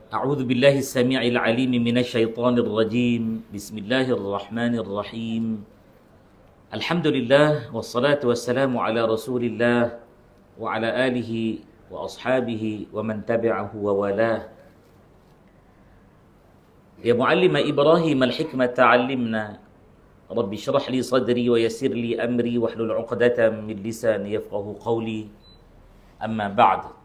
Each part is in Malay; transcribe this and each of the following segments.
أعوذ بالله السميع العليم من الشيطان الرجيم. بسم الله الرحمن الرحيم. الحمد لله والصلاة والسلام على رسول الله وعلى آله وأصحابه ومن تبعه ووالاه. يا معلم إبراهيم الحكمة علمنا. رب اشرح لي صدري ويسر لي أمري واحلل عقدة من لساني يفقه قولي. أما بعد،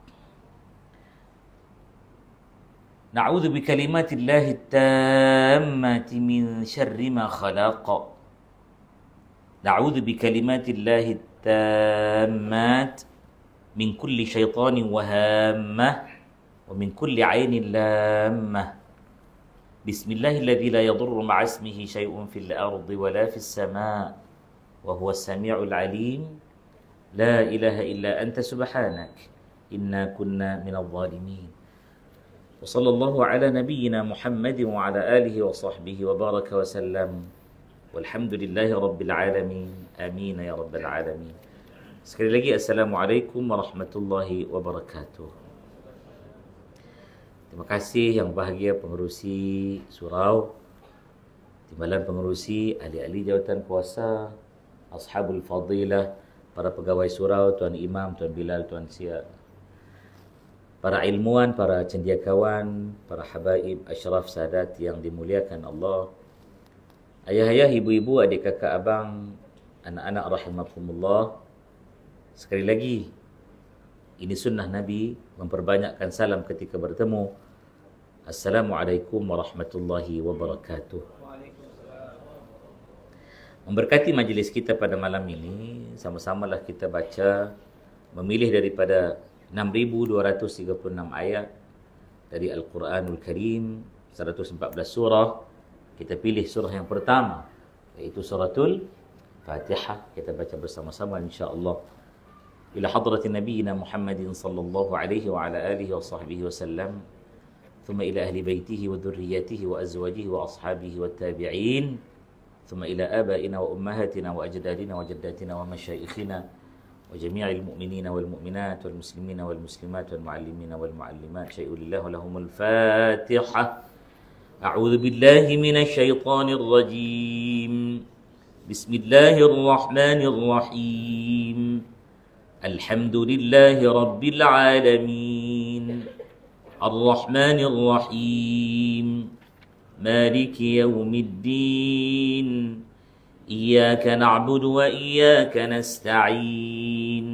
نعوذ بكلمات الله التامات من شر ما خلق. نعوذ بكلمات الله التامات من كل شيطان وهامة ومن كل عين لامة. بسم الله الذي لا يضر مع اسمه شيء في الأرض ولا في السماء وهو السميع العليم. لا إله إلا أنت سبحانك إنا كنا من الظالمين. وصلى الله على نبينا محمد وعلى آله وصحبه وبارك وسلم. والحمد لله رب العالمين. آمين يا رب العالمين. Sekali lagi, Assalamualaikum warahmatullahi wabarakatuh. Terima kasih yang bahagia pengerusi surau, timbalan pengerusi, ahli-ahli jawatan kuasa, ashabul fadilah, para pegawai surau, Tuan Imam, Tuan Bilal, Tuan Sia, para ilmuwan, para cendekiawan, para habaib, asyraf, sadat yang dimuliakan Allah, ayah-ayah, ibu-ibu, adik kakak, abang, anak-anak rahimakumullah. Sekali lagi, ini sunnah Nabi, memperbanyakkan salam ketika bertemu. Assalamualaikum warahmatullahi wabarakatuh. Memberkati majlis kita pada malam ini, sama-samalah kita baca, memilih daripada 6,236 ayat dari Al-Quranul Karim, 114 surah. Kita pilih surah yang pertama, iaitu suratul Fatihah. Kita baca bersama-sama insya-Allah. Ila hadratin nabiyina Muhammadin sallallahu alaihi wa ala alihi wa sahbihi wasallam, thumma ila ahli baitihi wa dhurriyyatihi wa azwajihi wa ashabihi wa tabi'in, thumma ila abaina wa ummahatina wa ajdadina wa jaddatina wa masyayikhina وجميع المؤمنين والمؤمنات والمسلمين والمسلمات والمعلمين والمعلمات. شيء لله لهم الفاتحة. أعوذ بالله من الشيطان الرجيم. بسم الله الرحمن الرحيم. الحمد لله رب العالمين. الرحمن الرحيم. مالك يوم الدين. إياك نعبد وإياك نستعين.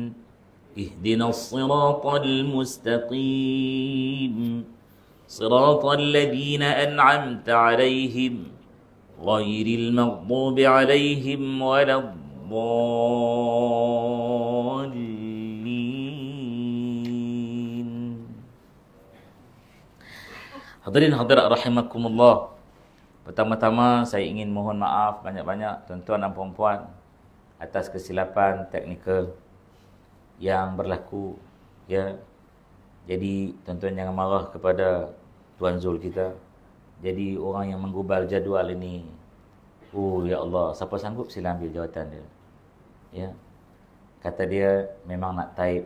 اهدنا الصراط المستقيم. صراط الذين أنعمت عليهم غير المغضوب عليهم ولا الضالين. Hadirin hadirat rahimakumullah. Pertama-tama saya ingin mohon maaf banyak-banyak tuan-tuan dan puan-puan atas kesilapan teknikal yang berlaku, ya. Jadi tuan-tuan jangan marah kepada Tuan Zul kita. Jadi orang yang menggubal jadual ini, oh ya Allah, siapa sanggup sila ambil jawatan dia. Ya. Kata dia memang nak type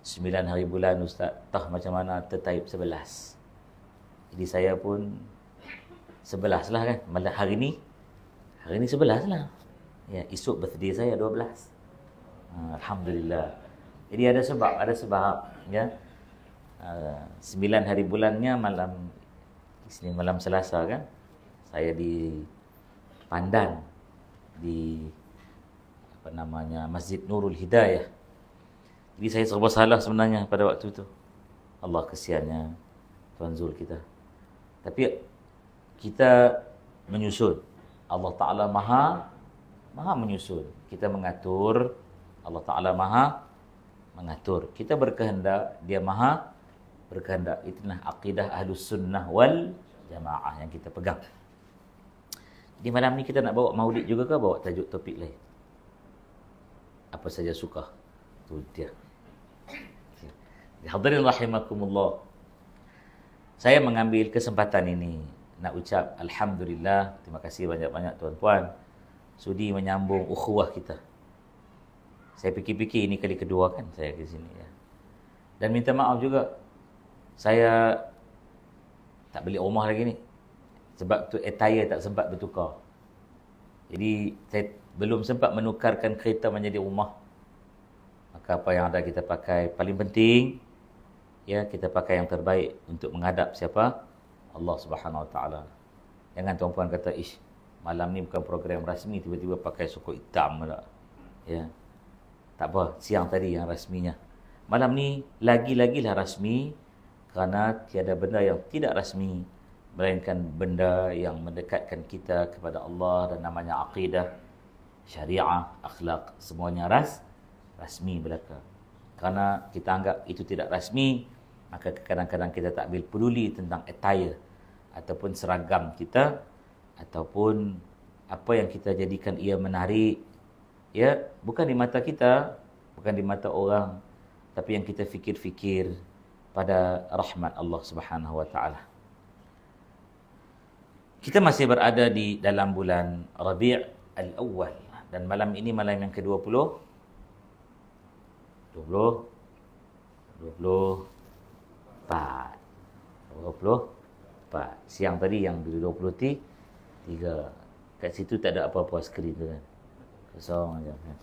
9 hari bulan ustaz, tah macam mana tertype 11. Jadi saya pun 11 lah kan. Malah hari ni 11 lah. Ya, esok birthday saya 12. Alhamdulillah. Jadi ada sebab ya. 9 hari bulannya malam Isnin, malam Selasa kan. Saya di Pandan, di Masjid Nurul Hidayah. Jadi saya serba salah sebenarnya pada waktu itu. Allah kesiannya Tuan Zul kita. Tapi kita menyusun. Allah Ta'ala maha menyusun. Kita mengatur. Allah Ta'ala maha mengatur. Kita berkehendak, dia maha berkehendak. Itulah akidah Ahlus Sunnah wal Jamaah yang kita pegang. Di malam ni kita nak bawa maulid juga ke bawa tajuk topik lain? Apa saja suka. Tu dia. Hadirin rahimakumullah. Saya mengambil kesempatan ini nak ucap Alhamdulillah, terima kasih banyak-banyak tuan-puan sudi menyambung ukhuwah kita. Saya fikir-fikir ini kali kedua kan saya ke sini ya. Dan minta maaf juga, saya Tak beli rumah lagi ni. Sebab tu attire tak sempat bertukar. Jadi saya belum sempat menukarkan kereta menjadi rumah. Maka apa yang ada kita pakai. Paling penting, ya, kita pakai yang terbaik untuk menghadap siapa? Allah Subhanahu Wa Taala. Jangan tuan-puan kata, ish, malam ni bukan program rasmi, tiba-tiba pakai suku hitam pula. Ya. Tak apa, siang tadi yang rasminya. Malam ni lagi-lagilah rasmi, kerana tiada benda yang tidak rasmi, melainkan benda yang mendekatkan kita kepada Allah, dan namanya akidah, syariah, akhlak, semuanya rasmi belaka. Kerana kita anggap itu tidak rasmi, maka kadang-kadang kita tak ambil peduli tentang attire ataupun seragam kita, ataupun apa yang kita jadikan ia menarik, ya, bukan di mata kita, bukan di mata orang, tapi yang kita fikir-fikir pada rahmat Allah Subhanahu Wa Taala. Kita masih berada di dalam bulan Rabi' Al-Awwal, dan malam ini malam yang ke-20, 24. Siang tadi yang 23. Kat situ tak ada apa-apa skrin tu kan. Kosong aja kan.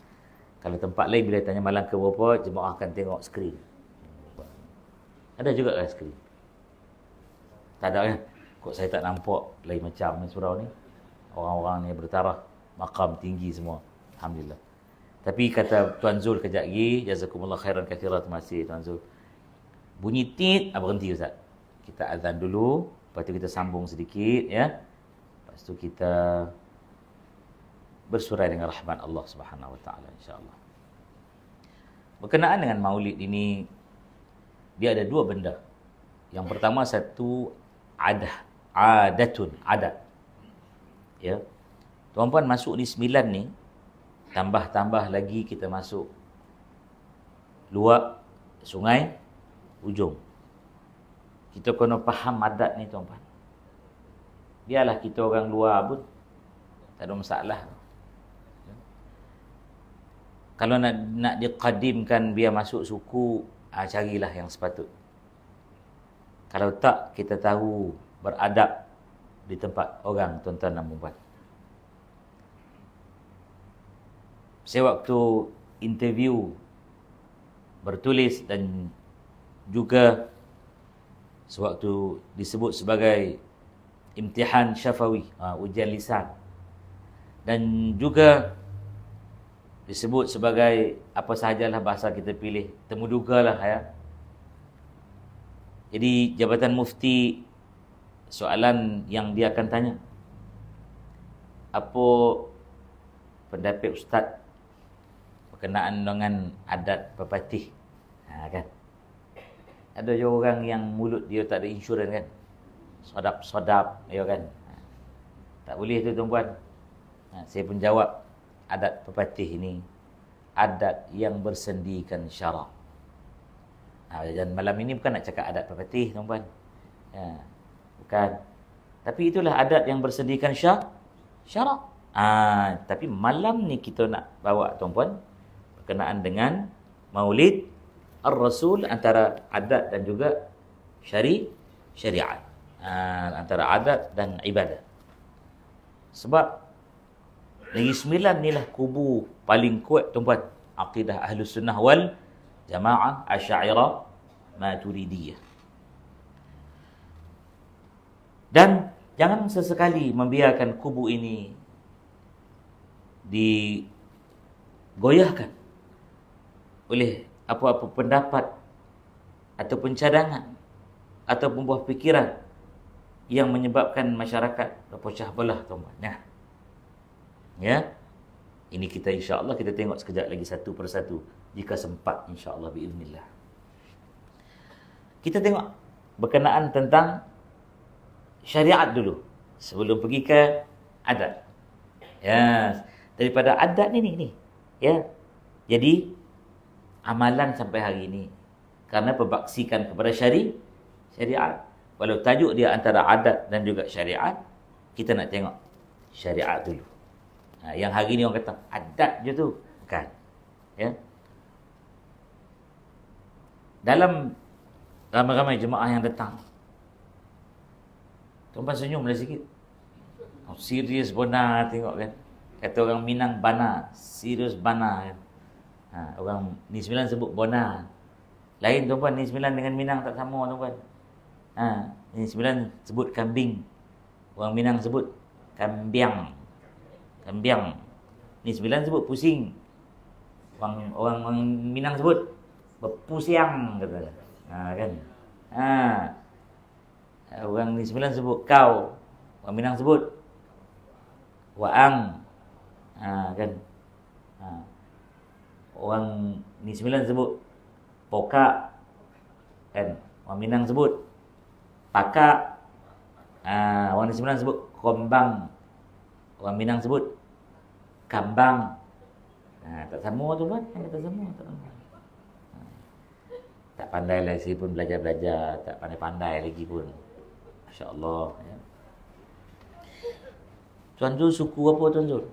Kalau tempat lain bila tanya malam ke berapa, jemaah akan tengok skrin. Ada juga kan skrin? Tak ada kan? Kok saya tak nampak lain macam ni surau ni. Orang-orang ni bertaraf, makam tinggi semua. Alhamdulillah. Tapi kata Tuan Zul kejap lagi, jazakumullah khairan katsiran, terima kasih Tuan Zul. Bunyi tit, berhenti Ustaz. Kita azan dulu, lepas tu kita sambung sedikit, ya. Lepas tu kita bersurai dengan rahmat Allah Subhanahu Wa Taala, insya-Allah. Berkenaan dengan Maulid ini, dia ada dua benda. Yang pertama, satu adatun, adat. Ya. Tuan-puan masuk di 9 ni, tambah-tambah lagi kita masuk luar sungai ujung. Kita kena faham adat ni tuan-puan. Biarlah kita orang luar pun tak ada masalah. Kalau nak diqadimkan biar masuk suku, carilah yang sepatut. Kalau tak, kita tahu beradab di tempat orang, tuan-tuan dan puan-puan. Saya waktu interview bertulis dan juga sewaktu disebut sebagai imtihan syafawi, ujian lisan, dan juga disebut sebagai apa sahajalah bahasa kita pilih, temudugalah ya. Jadi Jabatan Mufti, soalan yang dia akan tanya, apa pendapat Ustaz berkenaan dengan adat pepatih? Kan? Ada je orang yang mulut dia tak ada insurans kan. Sodap-sodap, ya kan. Tak boleh tu tuan-puan. Saya pun jawab, adat pepatih ini adat yang bersendikan syarak. Dan malam ini bukan nak cakap adat pepatih tuan-puan. Bukan. Tapi itulah adat yang bersendikan syarak. Tapi malam ni kita nak bawa tuan-puan berkenaan dengan Maulid Ar-Rasul, antara adat dan juga syariat. Antara adat dan ibadat. Sebab Negeri Sembilan ni lah kubu paling kuat tuan-puan, akidah Ahlus Sunnah wal Jamaah, Asy'ariyah, Maturidiyah. Dan jangan sesekali membiarkan kubu ini digoyahkan oleh apa-apa pendapat ataupun cadangan ataupun buah fikiran yang menyebabkan masyarakat berpecah belah tuan-puan. Ya. Ini kita insya-Allah kita tengok sekejap lagi satu persatu jika sempat, insya-Allah biiznillah. Kita tengok berkenaan tentang syariat dulu sebelum pergi ke adat. Ya, daripada adat ni. Ya. Jadi amalan sampai hari ini karena berbaksikan kepada syariat. Walau tajuk dia antara adat dan juga syariat, kita nak tengok syariat dulu. Yang hari ni orang kata adat je tu, bukan. Ya. Dalam ramai-ramai jemaah yang datang, Tuan-tuan senyum lah sikit. Oh, serius bona tengok kan. Kata orang Minang bana, serius bana kan. Orang Negeri Sembilan sebut bona. Lain tuan-tuan, Negeri Sembilan dengan Minang tak sama tuan-tuan. Negeri Sembilan sebut kambing. Orang Minang sebut kambiang. Kambiang. Negeri Sembilan sebut pusing. Orang Minang sebut berpusiang kata. Kan. Orang Negeri Sembilan sebut kau. Orang Minang sebut waang. Kan. Orang Negeri Sembilan sebut pokak. Kan. Orang Minang sebut pakak. Orang Negeri Sembilan sebut kombang. Orang Minang sebut kambang. Tak sama tu kan? Tak sama. Tak pandai lagi pun belajar-belajar, tak pandai-pandai lagi pun. Masya-Allah ya. Tuan Zul suku apa Tuan Zul?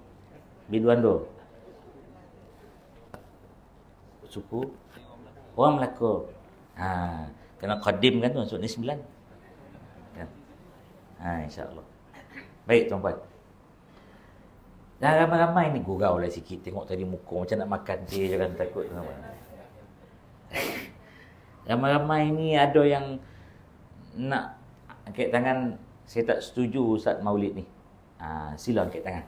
Biduan tu. Suku orang Melaka. Kena qadim kan tu masuk ni 9. Kan. Insya-Allah. Baik tuan-puan. Dah ramai-ramai ni gurau lah sikit. Tengok tadi muka macam nak makan je, jangan takut. Ramai-ramai ni ada yang nak angkat tangan. Saya tak setuju Ustaz Maulid ni. Sila angkat tangan.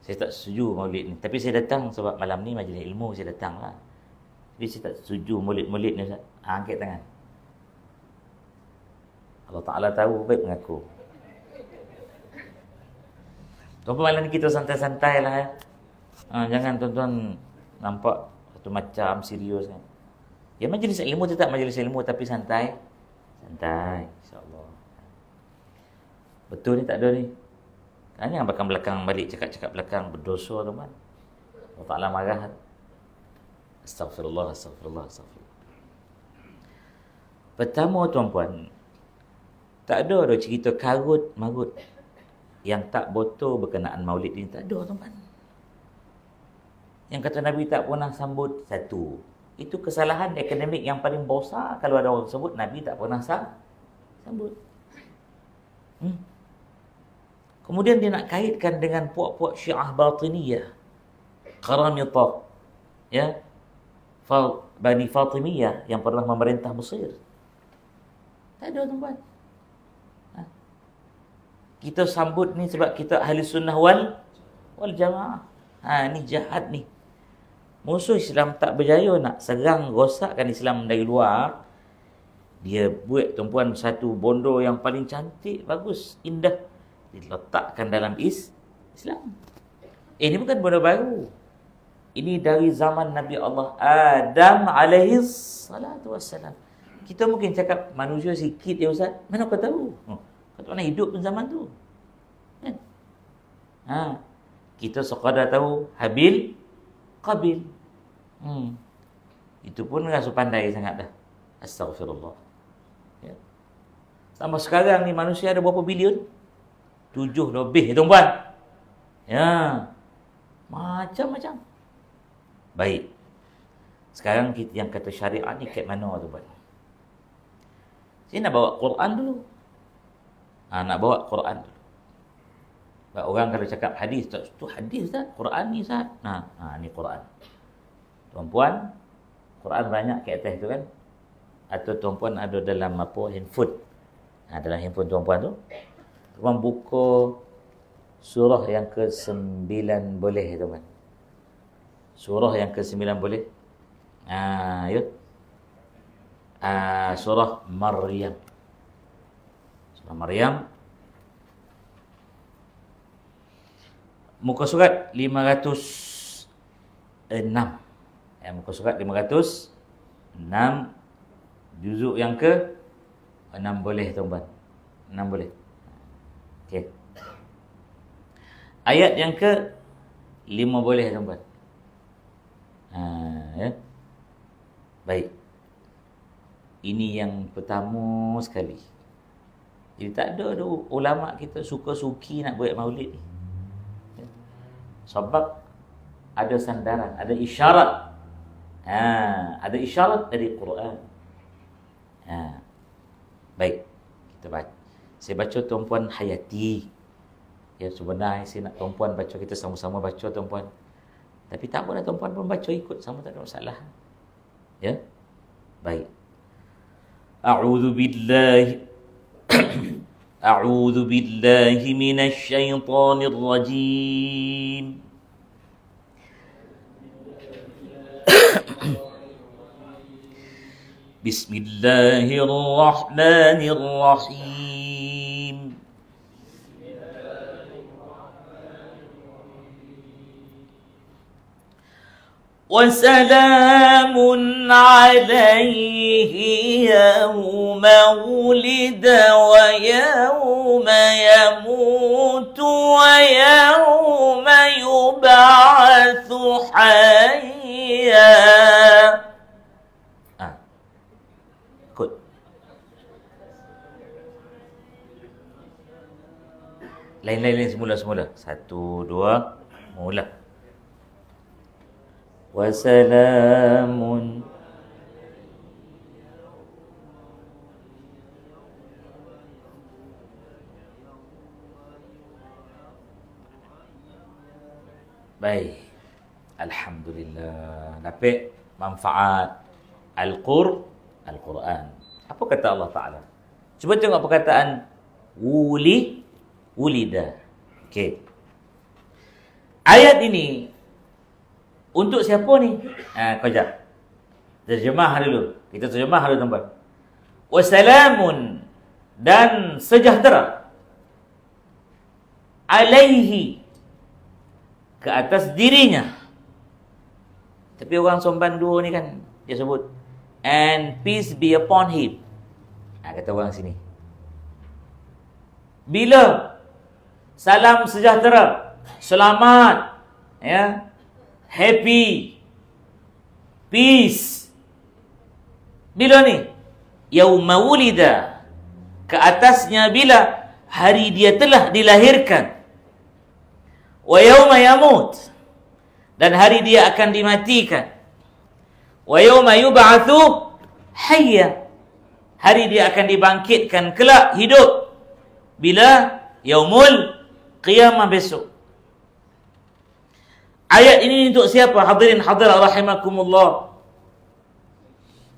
Saya tak setuju Maulid ni. Tapi saya datang sebab malam ni majlis ilmu, saya datang lah. Tapi saya tak setuju Maulid ni Ustaz. Angkat tangan. Allah Ta'ala tahu, baik mengaku. Tuan-tuan malam ni kita santai-santai lah ya. Jangan tuan-tuan nampak satu macam serius kan. Ya majlis ilmu tetap majlis ilmu tapi santai. Santai insya-Allah. Betul ni tak ada ni. Kan yang belakang balik cakap-cakap belakang berdosa tuan-tuan. Allah Ta'ala marah. Astagfirullah. Pertama tuan-puan, tak ada cerita karut marut yang tak betul berkenaan Maulid ini, tak ada tuan-tuan. Yang kata Nabi tak pernah sambut, satu. Itu kesalahan akademik yang paling besar kalau ada orang sebut Nabi tak pernah sambut. Kemudian dia nak kaitkan dengan puak-puak Syiah Batiniyah, Qaramita, ya, Bani Fatimiyah yang pernah memerintah Mesir. Tak ada tuan-tuan. Kita sambut ni sebab kita ahli sunnah wal jamaah. Ni jahat ni. Musuh Islam tak berjaya nak serang, rosakkan Islam dari luar. Dia buat tuan-puan satu bondo yang paling cantik, bagus, indah. Diletakkan dalam Islam. Ini bukan bondo baru. Ini dari zaman Nabi Allah Adam alaihi salatu wassalam. Kita mungkin cakap manusia sikit ya Ustaz. Mana kau tahu? Kau tak pernah hidup pun zaman tu. Kan? Kita sekadar tahu Habil, Qabil. Itu pun rasa pandai sangat dah. Astagfirullah. Ya. Sampai sekarang ni manusia ada berapa bilion? 7 lebih tuan-puan. Ya. Macam-macam. Baik. Sekarang kita yang kata syariat ni kat mana tuan-puan? Saya nak bawa Quran dulu. Nak bawa Quran dulu. Orang kalau cakap hadis, tu hadis tak? Quran ni Ustaz. Ni Quran. Tuan-puan, Quran banyak kat atas tu kan? Atau tuan-puan ada dalam handphone. Dalam handphone tuan-puan tu. Tuan buka surah yang ke-9 boleh tuan-puan. Surah yang ke-9 boleh. Yuk. Surah Maryam. Surah Maryam. Muka surat 506. Muka surat 506. Juzuk yang ke 6 boleh tuan-tuan. 6 boleh. Okey. Ayat yang ke 5 boleh tuan-tuan. Ya. Baik. Ini yang pertama sekali. Jadi tak ada ulama kita suka-suki nak buat maulid ni. Sebab ada sandaran, ada isyarat. Ada isyarat dari Quran. Baik, kita baca. Saya baca Tuan-Puan Hayati. Ya, sebenarnya saya nak Tuan-Puan baca, kita sama-sama baca Tuan-Puan. Tapi tak boleh Tuan-Puan pun baca ikut sama, tak ada masalah. Ya. Baik. A'udzu billahi A'udzu billahi minasy syaithanir rajim. Bismillahirrahmanirrahim. وسلام عليه يوم ولد ويوم يموت ويوم يبعث حيا. Ikut. Lain-lain semula-semula. 1, 2, mula. Wasalamun baik. Alhamdulillah. Dapat manfaat Al-Quran. Apa kata Allah Ta'ala? Cuba tengok perkataan wulida. Okey. Ayat ini untuk siapa ni? Kau jap. Terjemah dulu. Kita terjemah dulu tuan-tuan. Wassalamun, dan sejahtera, alaihi, ke atas dirinya. Tapi orang Somban 2 ni kan dia sebut and peace be upon him. Kata orang sini. Bila salam sejahtera, selamat, ya, happy, peace. Bila ni? Yauma wulida, ke atasnya bila hari dia telah dilahirkan. Wa yauma yamut, dan hari dia akan dimatikan. Wa yauma yub'atsu hayya, hari dia akan dibangkitkan kelak hidup. Bila? Yaumul qiyamah, besok. Ayat ini untuk siapa? Hadirin hadirat rahimakumullah.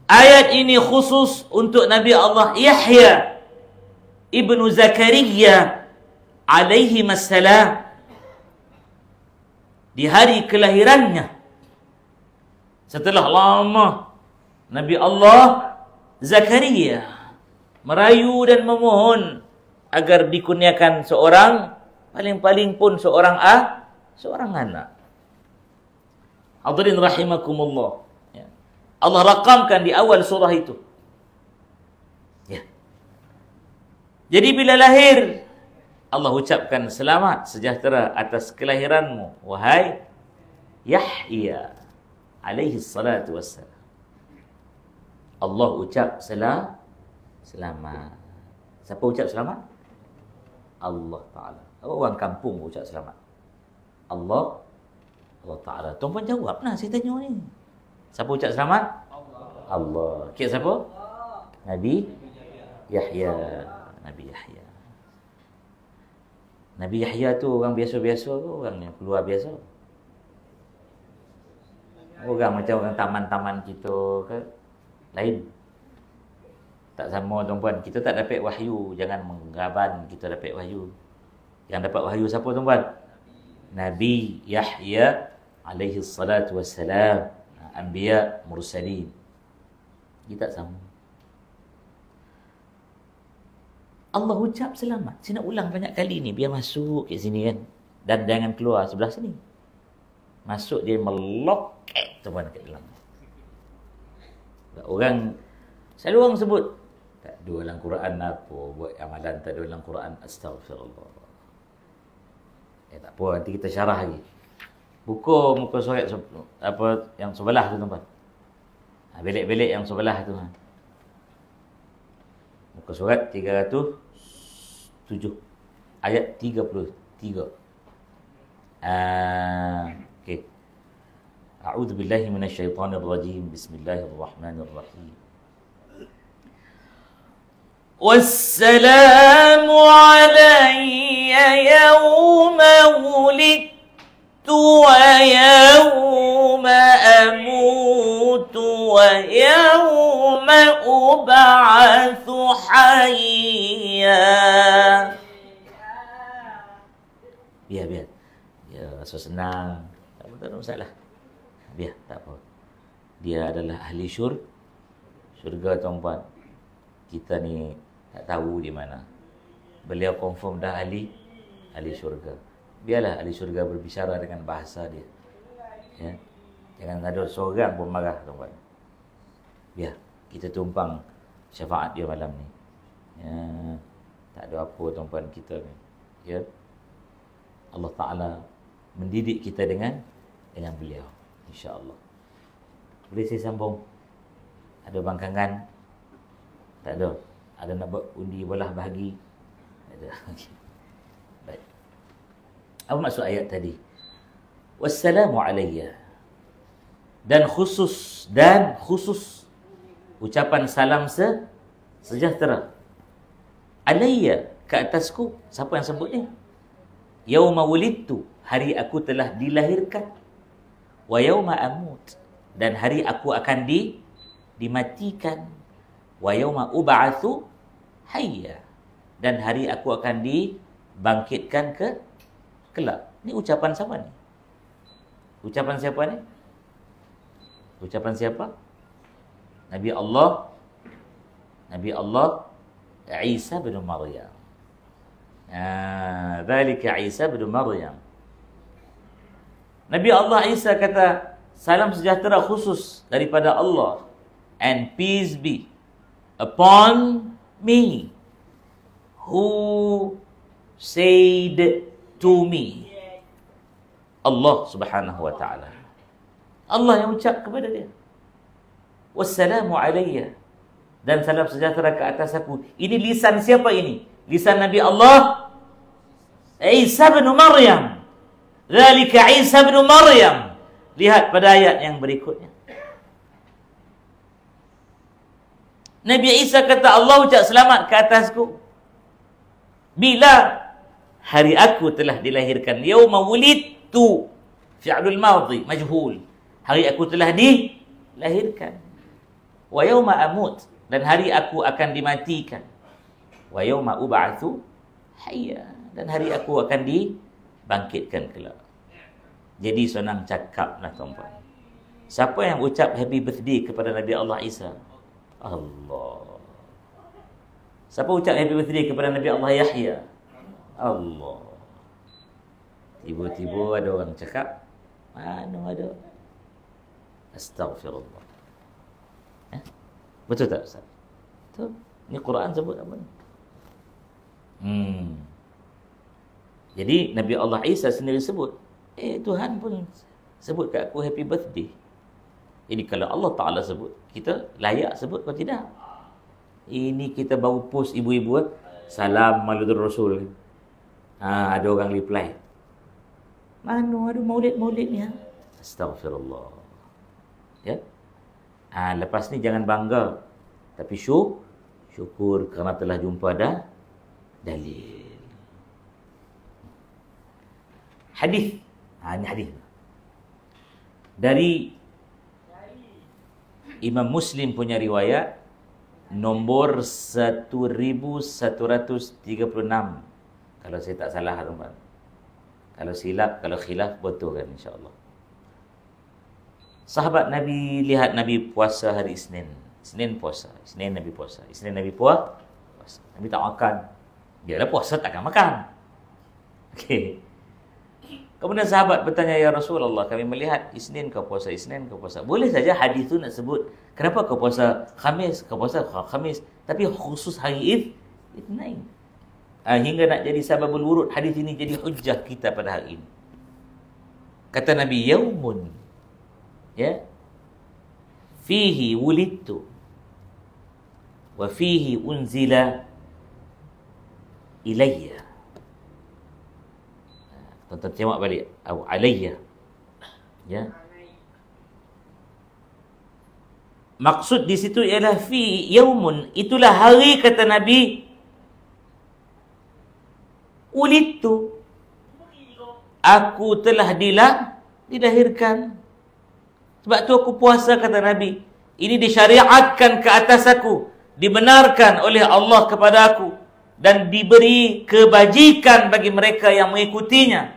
Ayat ini khusus untuk Nabi Allah Yahya ibnu Zakaria alaihi assalam. Di hari kelahirannya, setelah lama Nabi Allah Zakaria merayu dan memohon agar dikurniakan seorang, paling-paling pun seorang anak. Hadirin rahimakumullah. Ya. Allah rakamkan di awal surah itu. Ya. Jadi bila lahir, Allah ucapkan selamat sejahtera atas kelahiranmu, wahai Yahya alaihi salatu wassalam. Allah ucap selamat. Siapa ucap selamat? Allah Ta'ala. Orang kampung ucap selamat. Allah Ta'ala. Tuan-puan jawab lah, saya tanya ni. Siapa ucap selamat? Allah. Kira siapa? Nabi Yahya. Nabi Yahya tu orang biasa-biasa ke orang yang keluar biasa? Orang macam orang taman-taman kita ke? Lain. Tak sama tuan-puan. Kita tak dapat wahyu. Jangan menggaban kita dapat wahyu. Yang dapat wahyu siapa tuan-puan? Nabi Yahya alaihi salatu wassalam. Anbiya mursalin. Kita tak sama. Allah ucap selamat. Saya nak ulang banyak kali ni biar masuk ke sini kan. Dan jangan keluar sebelah sini. Masuk dia meloket tuan kat dalam. Orang selalu orang sebut tak ada dalam Quran apa, buat amalan tak ada dalam Quran, astagfirullah. Tak apa, nanti kita syarah lagi. Buku muka surat apa yang sebelah tu tuan-tuan. Belik-belik yang sebelah tu. Muka surat 307 ayat 33. Okey. A'udzu billahi minasyaitonir rajim. Bismillahirrahmanirrahim. Wassalamu alayya yawma wulidtu wa yawma amutu wa yawma ub'atsu hayya. Biar. Ya, so senang. Tak ada masalah. Biar, tak apa. Dia adalah ahli syurga, tuan-puan. Kita ni tak tahu di mana. Beliau confirm dah ahli syurga. Biarlah ahli syurga berbicara dengan bahasa dia. Ya. Jangan ada seorang pun marah, tuan-puan. Biar kita tumpang syafaat dia malam ni. Ya. Tak ada apa, tuan-puan, kita ni. Ya. Allah Ta'ala mendidik kita dengan beliau, insya-Allah. Boleh saya sambung? Ada bangkangan? Tak ada. Ada nak buat undi belah bahagi? Tak ada. Baik. Apa maksud ayat tadi? Wassalamu alayya. Dan khusus ucapan salam sejahtera alayya, ke atasku. Siapa yang sebut ni? Yauma wulidtu, hari aku telah dilahirkan. Wa yauma amut, dan hari aku akan dimatikan. Wa yauma ub'atsu hayya, dan hari aku akan dibangkitkan kelak. Ini ucapan siapa ni? Ucapan siapa ni? Ucapan siapa? Nabi Allah Isa bin Maryam. Dzalika Isa bin Maryam. Nabi Allah Isa kata, salam sejahtera khusus daripada Allah, and peace be upon me, who said to me. Allah Subhanahu wa ta'ala. Allah yang ucap kepada dia. Wassalamu alayya, dan salam sejahtera ke atas aku. Ini lisan siapa ini? Lisan Nabi Allah Isa bin Maryam. Dzalika Isa bin Maryam. Lihat pada ayat yang berikutnya. Nabi Isa kata, Allah ucap selamat ke atasku bila hari aku telah dilahirkan. Yauma wulidtu, fi'lul madhi majhul. Hari aku telah dilahirkan. Wa yauma amut, dan hari aku akan dimatikan. Wa yauma ub'atsu hayya, dan hari aku akan dibangkitkan kelak. Jadi senang cakaplah, tuan-tuan. Siapa yang ucap happy birthday kepada Nabi Allah Isa? Allah. Siapa ucap happy birthday kepada Nabi Allah Yahya? Allah. Tiba-tiba ada orang cakap, mana ada? Astaghfirullah. Betul tak, Ustaz? Betul. Ini Quran sebut apa ni? Jadi Nabi Allah Isa sendiri sebut, Tuhan pun sebut kat aku happy birthday. Jadi kalau Allah Ta'ala sebut, kita layak sebut atau tidak? Ini kita baru post ibu-ibu, salam maulid Rasul. Ada orang reply, mana ada maulid-maulid ni? Astaghfirullah. Ya. Lepas ni jangan bangga, tapi syukur kerana telah jumpa dah dalil. Hadis. Ini hadis dari Imam Muslim punya riwayat nombor 1136. Kalau saya tak salah, tuan-tuan. Kalau silap, kalau khilaf, betul kan, insya-Allah. Sahabat Nabi lihat Nabi puasa hari Isnin. Isnin puasa. Isnin Nabi puasa. Isnin Nabi puasa. Nabi tak makan. Biarlah puasa takkan makan. Okey. Kemudian sahabat bertanya, ya Rasulullah, kami melihat Isnin kau puasa, Isnin kau puasa. Boleh saja hadis tu nak sebut, kenapa kau puasa Khamis, kau puasa Khamis, tapi khusus hari Itsnain. Hingga nak jadi sababul wurud, hadis ini jadi hujjah kita pada hari ini. Kata Nabi, yaumun, ya, fihi wulidtu wa fihi unzila ilayya. Tuan-tuan tengok balik, alayya, ya, Maksud di situ ialah fi yaumun, itulah hari kata Nabi, ulitu, aku telah dilahirkan. Sebab tu aku puasa kata Nabi. Ini disyariatkan ke atas aku, dibenarkan oleh Allah kepada aku, dan diberi kebajikan bagi mereka yang mengikutinya.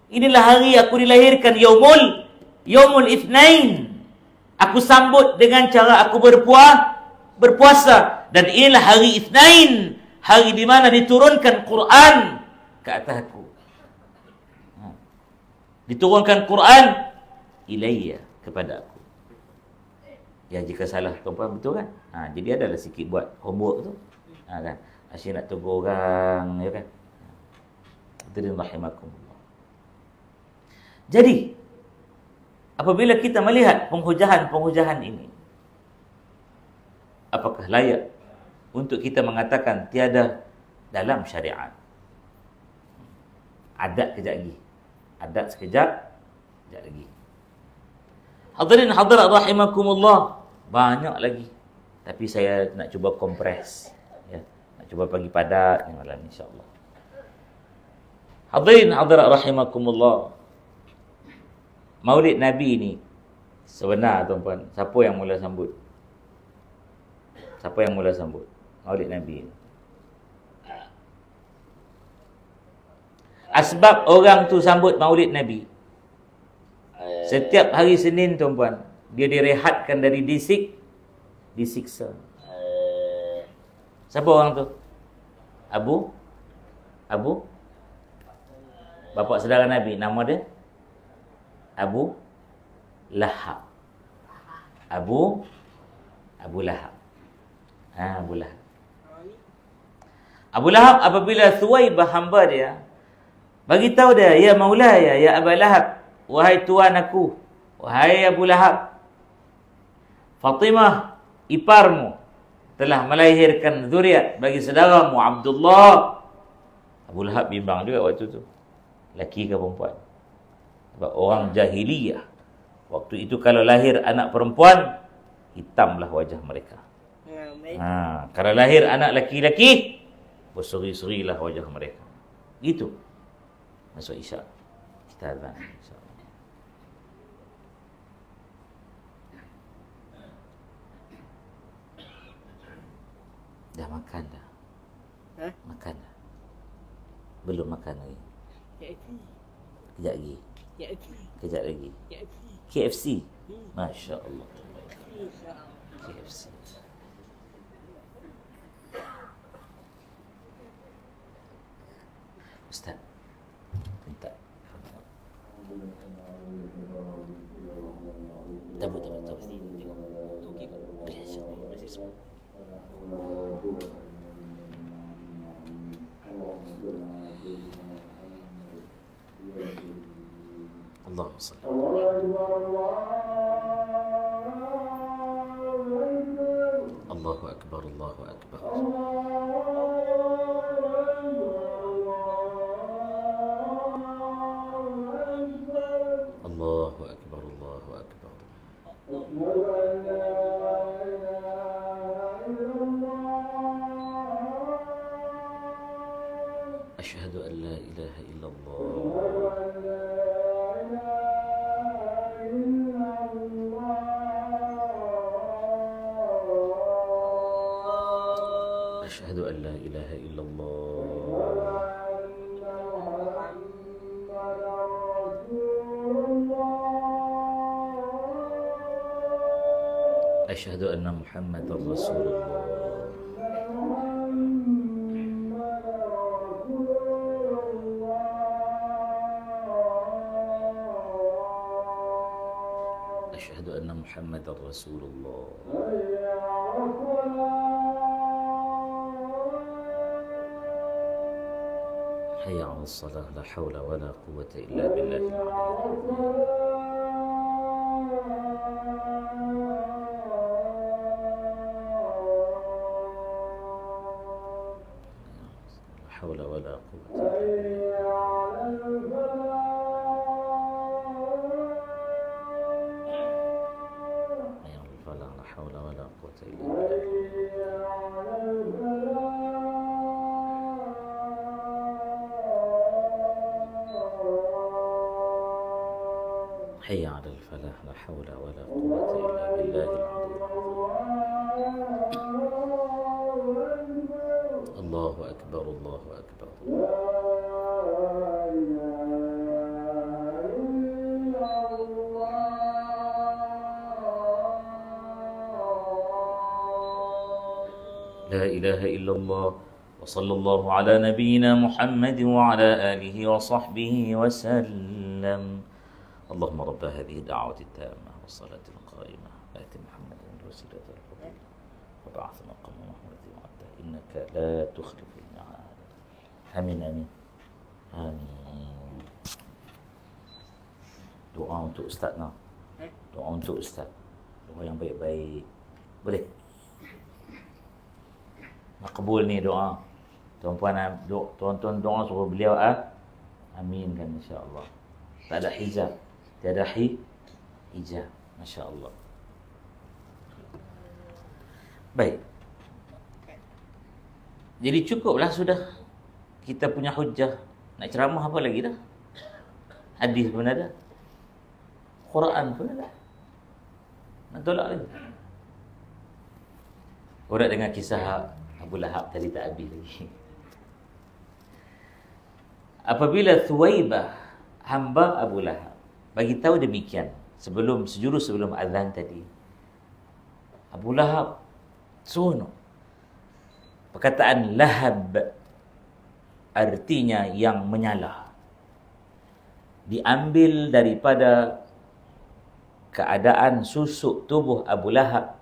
Inilah hari aku dilahirkan, Yaumul Itsnain. Aku sambut dengan cara aku berpuasa. Dan inilah hari Itsnain, hari di mana diturunkan Quran ke atas aku. Diturunkan Quran ilayya, kepada aku. Ya, jika salah tuan-puan betul kan? Jadi adalah sikit buat homework tu. Kan? Asyik nak tegur orang, ya kan? Hadirin rahimakumullah. Jadi, apabila kita melihat penghujahan ini, apakah layak untuk kita mengatakan tiada dalam syariat? Adat kejap lagi. Adat sekejap lagi. Hadirin hadirat rahimakumullah, banyak lagi. Tapi saya nak cuba kompres, ya. Nak cuba bagi padat ni malam insya-Allah. Hadirin hadirat rahimakumullah. Maulid Nabi ni sebenar tuan-puan, siapa yang mula sambut? Siapa yang mula sambut Maulid Nabi ni? Asbab orang tu sambut Maulid Nabi, setiap hari Senin tuan-puan, dia direhatkan dari disiksa. Siapa orang tu? Abu bapa saudara Nabi, nama dia Abu Lahab. Abu Lahab. Abu Lahab apabila Thuwaibah hamba dia bagi tahu dia, ya Maulaya, ya Abu Lahab, wahai tuan aku, wahai Abu Lahab, Fatimah iparmu telah melahirkan zuriat bagi saudaramu Abdullah. Abu Lahab bimbang juga waktu tu, laki ke perempuan. Sebab orang jahiliyah waktu itu kalau lahir anak perempuan, hitamlah wajah mereka. Kalau lahir anak laki-laki, berseri-serilah wajah mereka. Gitu. Masuk Isyak, kita azan insya-Allah. Dah makan dah? Makan dah? Belum makan lagi? Kejap lagi? Kejap lagi? KFC? Masya Allah. KFC. Ustaz, minta. Tabut. Allahumma salli. Allahu akbar, Allahu akbar. Allahu akbar, Allahu akbar. Asyhadu an la ilaha illallah. Asyhadu an la ilaha illallah. Asyhadu anna Muhammadar Rasulullah. Asyhadu anna Muhammadar Rasulullah. Hayya 'alas salah, la haula wala quwwata illa billah. حول ولا قوة إلا بالله. لا حول ولا quwwata illa billah. حي على الفلاح لا حول ولا قوة إلا بالله العلي العظيم. الله أكبر الله أكبر. لا إله إلا الله وصلى الله على نبينا محمد وعلى آله وصحبه وسلم. اللهم رب هذه الدعوة التامة والصلاة القائمة آت محمدا الوسيلة والفضيلة وبعث مقام محمد وعده إنك لا تخلف الميعاد. آمين آمين آمين. Doa untuk Ustaz nak. Doa untuk Ustaz. Doa yang baik-baik. Boleh? Makbul ni doa. Tuan-puan doa suruh beliau amin kan insya-Allah. Tak ada hijab. Tiada hijab. Masya-Allah. Baik. Jadi cukuplah sudah. Kita punya hujjah. Nak ceramah apa lagi dah? Hadis pun ada. Quran pun ada. Nak tolak lagi. Orang dengar kisah Abu Lahab tadi tak habis lagi. Apabila Thuwaibah, hamba Abu Lahab, bagi tahu demikian sejurus sebelum azan tadi, Abu Lahab seronok. Perkataan lahab artinya yang menyala, diambil daripada keadaan susuk tubuh Abu Lahab.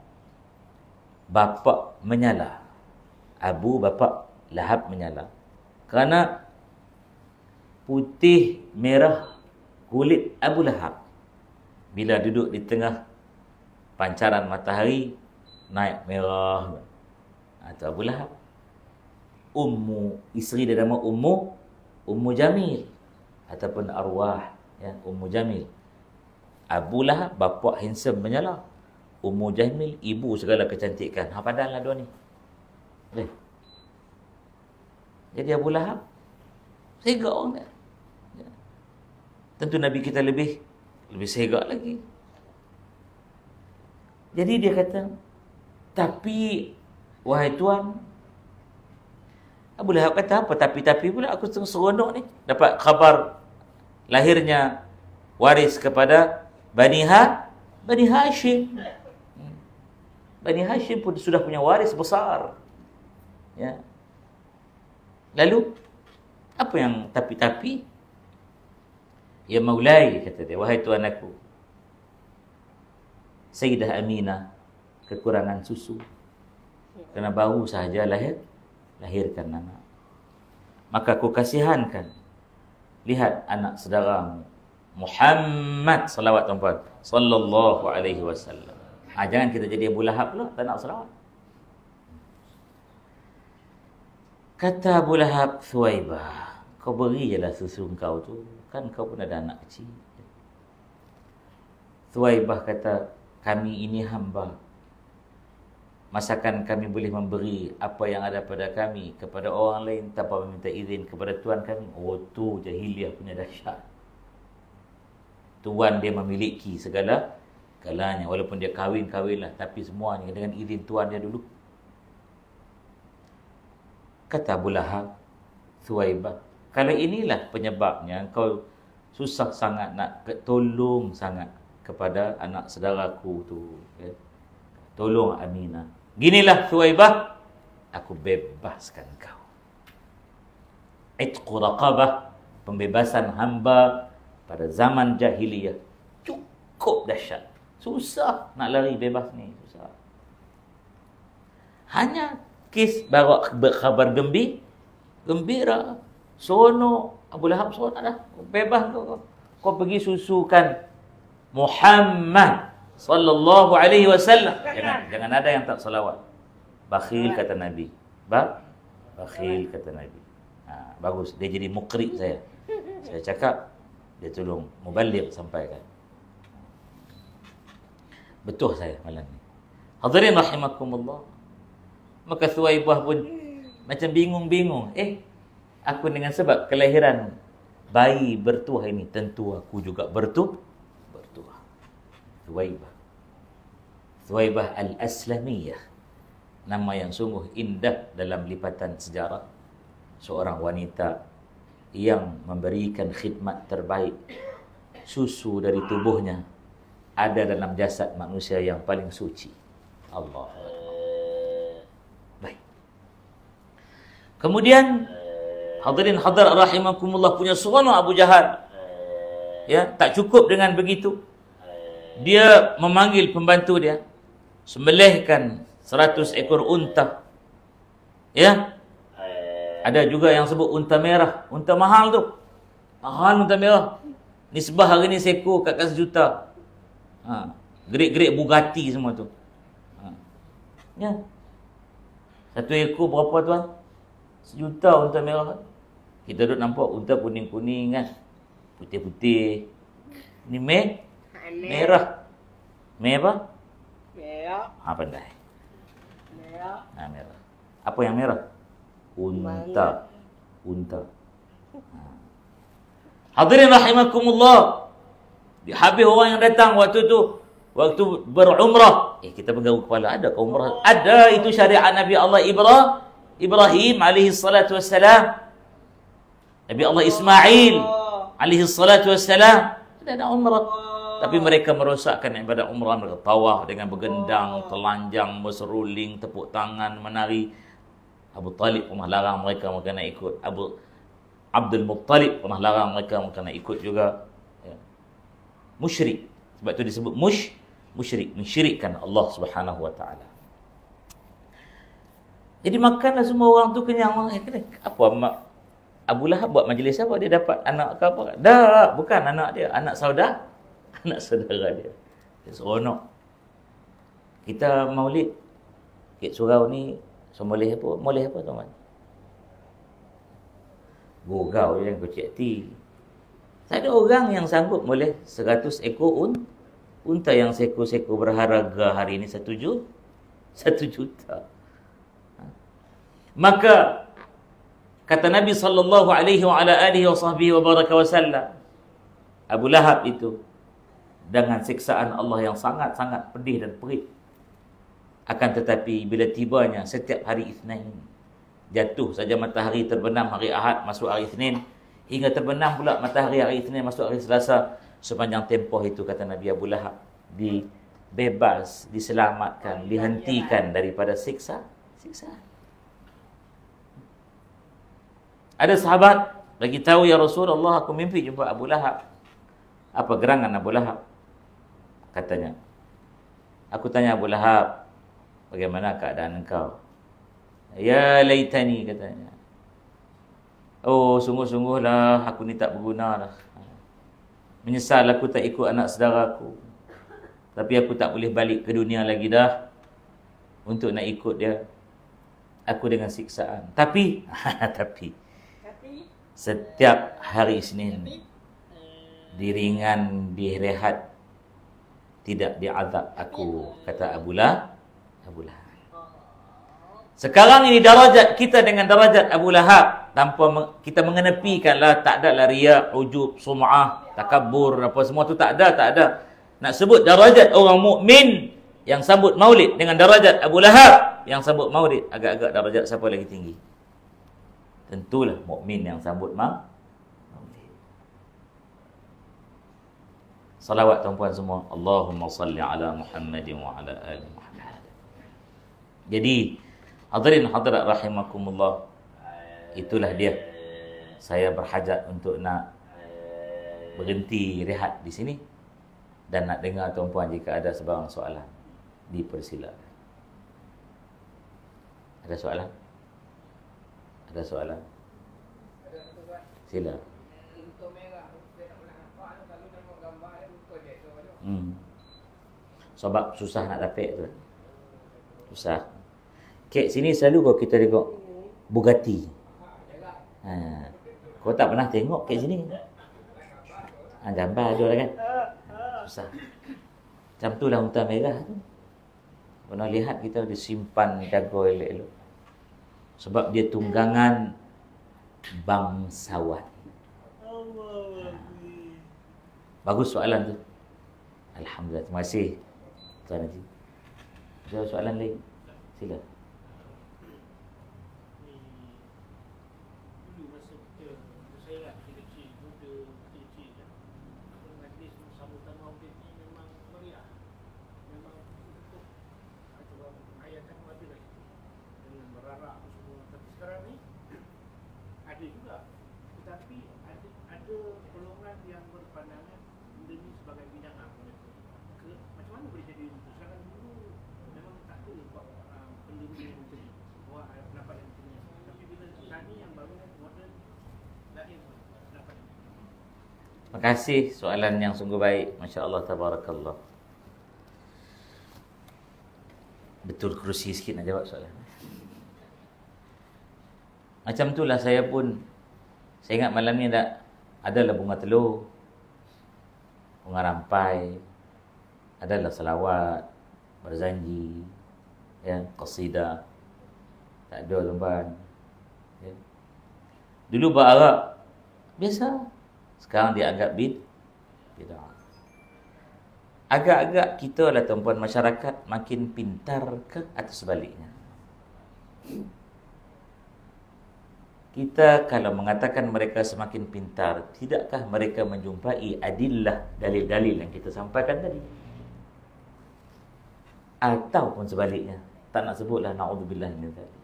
Bapa menyala, Abu bapa Lahab menyala, kerana putih merah kulit Abu Lahab bila duduk di tengah pancaran matahari naik merah. Itu Abu Lahab. Isteri dia nama Ummu Jamil ataupun arwah ya, Ummu Jamil. Abu Lahab bapa handsome menyala, Ummu Jamil ibu segala kecantikan. Padahallah dua ni. Jadi Abu Lahab segak orang dia. Tentu Nabi kita lebih segak lagi. Jadi dia kata, tapi wahai Tuan, Abu Lahab kata apa? Tapi pula aku seronok ni. Dapat khabar lahirnya waris kepada Bani Hashim. Bani Hashim pun sudah punya waris besar. Ya. Lalu, apa yang tapi? Ya Maulai, kata dia, wahai Tuan aku, Sayyidah Aminah kekurangan susu, kerana baru sahaja lahirkan anak. Maka aku kasihankan. Lihat anak saudaramu Muhammad, salawat tuan-puan, sallallahu alaihi wasallam. Jangan kita jadi Abu Lahab pula, tak nak salawat. Kata Abu Lahab, Thuwaibah, kau beri je lah susu kau tu. Kan kau pun ada anak kecil. Thuwaibah kata, kami ini hamba. Masakan kami boleh memberi apa yang ada pada kami kepada orang lain tanpa meminta izin kepada Tuan kami? Oh, tu jahiliah punya dahsyat. Tuan dia memiliki segalanya. Walaupun dia kahwin-kahwinlah, tapi semuanya dengan izin Tuan dia dulu. Kata Abu Lahab, Thuwaibah, kalau inilah penyebabnya kau susah sangat nak tolong sangat kepada anak saudaraku tu, okay? Tolong Aminah. Ginilah Thuwaibah, aku bebaskan kau. Itqu raqabah, pembebasan hamba pada zaman jahiliyah. Cukup dahsyat. Susah nak lari bebas ni, susah. Hanya kes bawa khabar gembira. Seronok. Abu Lahab seronok dah. Bebas kau pergi susukan Muhammad sallallahu alaihi wasallam. Jangan ada yang tak salawat. Bakhil kata Nabi. Bakhil kata Nabi. Bagus. Dia jadi mukri saya. Saya cakap, dia tolong mubaligh sampaikan. Betul saya malam ni. Hadirin rahimakumullah. Maka Thuwaibah pun macam bingung-bingung. Aku dengan sebab kelahiran bayi bertuah ini, tentu aku juga bertuah. Thuwaibah Al-Aslamiyah. Nama yang sungguh indah dalam lipatan sejarah. Seorang wanita yang memberikan khidmat terbaik. Susu dari tubuhnya ada dalam jasad manusia yang paling suci. Allah. Baik. Kemudian hadirin hadirat rahimakumullah, punya seronok Abu Jahal. Ya, tak cukup dengan begitu. Dia memanggil pembantu dia, sembelihkan 100 ekor unta. Ya. Ada juga yang sebut unta merah, unta mahal tu. Mahal unta merah. Nisbah hari ni seekor kat 1 juta. Gerik-gerik Bugatti semua tu. Ya. 1 ekor berapa tuan? 1 juta unta merah. Kita duduk nampak unta kuning-kuning kan. Putih-putih. Ni merah. Merah? Merah. Pandai. Merah. Merah. Apa yang merah? Unta. Hadirin rahimakumullah. Habis orang yang datang waktu tu, waktu berumrah. Kita pegang kepala, ada ke umrah? Ada, itu syariat Nabi Allah Ibrahim alaihi salatu wassalam. Nabi Allah Ismail alaihi salatu wassalam. Ada umrah. Tapi mereka merosakkan ibadat umrah. Mereka tawaf dengan bergendang, telanjang, berseruling, tepuk tangan, menari. Abu Talib pernah larang mereka nak ikut. Abdul Muttalib pernah larang mereka nak ikut juga. Ya. Musyrik. Sebab itu disebut musyrik. Mensyirikkan Allah Subhanahu Wa Taala. Jadi makanlah semua orang tu kenyang. Apa Abu Lahab buat majlis apa? Dia dapat anak ke apa? Dah, bukan anak dia. Anak saudara dia. Dia seronok. Kita maulid. Kek surau ni, moleh apa tuan? Gurau yang kecil hati. Tak ada orang yang sanggup moleh 100 ekor unta yang seekor-seekor berharga hari ini 1 juta. Maka kata Nabi sallallahu alaihi wa ala alihi wa sahbihi wa baraka wasallam, Abu Lahab itu dengan siksaan Allah yang sangat-sangat pedih dan perit. Akan tetapi bila tibanya setiap hari Isnin, jatuh saja matahari terbenam hari Ahad masuk hari Isnin, hingga terbenam pula matahari hari Isnin masuk hari Selasa, sepanjang tempoh itu kata Nabi, Abu Lahab dibebas, diselamatkan, dihentikan daripada siksaan. Ada sahabat bagi tahu, ya Rasulullah, aku mimpi jumpa Abu Lahab. Apa gerangan Abu Lahab? Katanya, aku tanya Abu Lahab, bagaimana keadaan engkau? Ya laitani, katanya. Oh, sungguh-sungguhlah aku ni tak berguna dah. Menyesal aku tak ikut anak saudaraku. Tapi aku tak boleh balik ke dunia lagi dah untuk nak ikut dia. Aku dengan siksaan. Tapi setiap hari Isnin diringan, direhat, tidak diazab aku, kata Abu Lahab. Sekarang ini darajat kita dengan darajat Abu Lahab, tanpa kita mengenepikanlah, tak ada lah riya, ujub, sum'ah, takabbur, apa semua tu tak ada. Nak sebut darajat orang mukmin yang sambut maulid dengan darajat Abu Lahab yang sambut maulid, agak-agak darajat siapa lagi tinggi? Tentulah mukmin yang sambut maulid. Salawat tuan-puan semua. Allahumma salli ala Muhammadin wa ala ali Muhammad. Jadi hadirin hadirat rahimakumullah, itulah dia. Saya berhajat untuk nak berhenti rehat di sini dan nak dengar tuan-puan jika ada sebarang soalan, dipersilakan. Ada soalan? Ada soalan? Sila. Sebab susah nak dapat tu. Susah. Kek sini selalu kalau kita tengok Bugatti. Kau tak pernah tengok kek sini? Gambar ada lah kan? Susah. Macam tu lah unta merah tu. Pernah lihat kita disimpan, jaga elok-elok. Sebab dia tunggangan bangsawan. Bagus soalan tu. Alhamdulillah. Terima kasih Tuan Haji. Ada soalan lain? Sila. Terima kasih, soalan yang sungguh baik. Masya Allah, tabarakallah. Betul kerusi sikit nak jawab soalan. Macam itulah saya pun. Saya ingat malam ni adalah bunga telur, bunga rampai, adalah salawat, berzanji, ya, qasidah. Tak ada lemban. Ya. Dulu berharap biasa. Sekarang dianggap bid'ah. Agak-agak kita lah tuan-puan masyarakat makin pintar ke atau sebaliknya. Kita kalau mengatakan mereka semakin pintar, tidakkah mereka menjumpai adillah, dalil-dalil yang kita sampaikan tadi? Ataupun sebaliknya. Tak nak sebutlah, na'udzubillah min dzalik.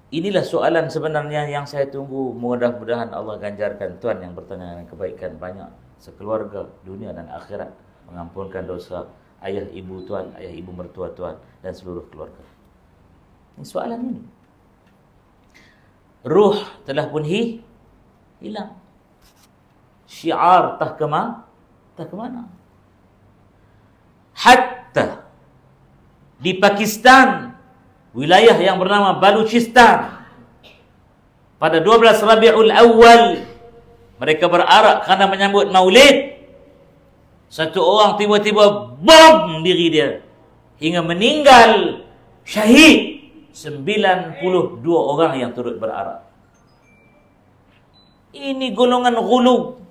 Inilah soalan sebenarnya yang saya tunggu. Mudah-mudahan Allah ganjarkan tuan yang bertanya dengan kebaikan banyak, sekeluarga, dunia dan akhirat, mengampunkan dosa ayah ibu tuan, ayah ibu mertua tuan dan seluruh keluarga. Ini soalan ini. Ruh telah pun hilang. Syiar tak ke mana. Hatta di Pakistan, wilayah yang bernama Baluchistan, pada 12 Rabiul Awal mereka berarak kerana menyambut Maulid. Satu orang tiba-tiba bom diri dia hingga meninggal syahid 92 orang yang turut berarak. Ini golongan ghulu.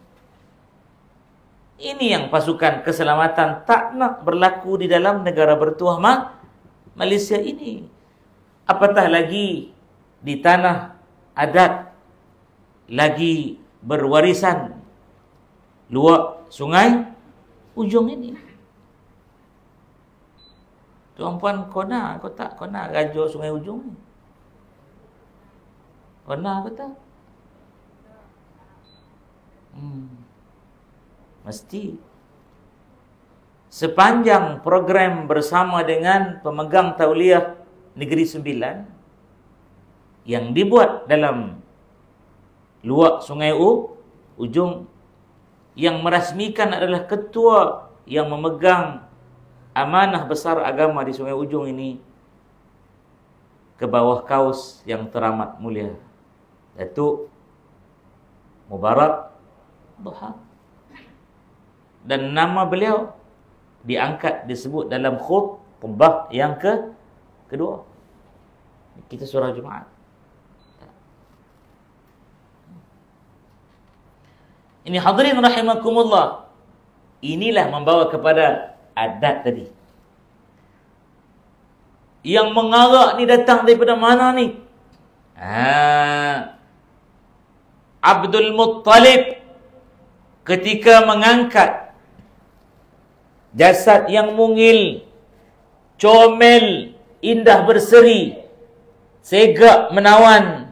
Ini yang pasukan keselamatan tak nak berlaku di dalam negara bertuah Malaysia ini. Apatah lagi di tanah adat, lagi berwarisan luak sungai ujung ini. Tuan-puan kona, kau tak kona raja sungai ujung ni? Kona ke tak? Mesti. Sepanjang program bersama dengan pemegang Tauliah Negeri Sembilan yang dibuat dalam luak sungai ujung, yang merasmikan adalah ketua yang memegang amanah besar agama di Sungai Ujung ini, ke bawah kaus yang teramat mulia, Datuk Mubarak Duha. Dan nama beliau diangkat, disebut dalam khutbah yang kedua. Kita surah Jumaat. Ini hadirin rahimakumullah. Inilah membawa kepada adat tadi. Yang mengarak ni datang daripada mana ni? Abdul Muttalib ketika mengangkat jasad yang mungil, comel, indah berseri, segak menawan,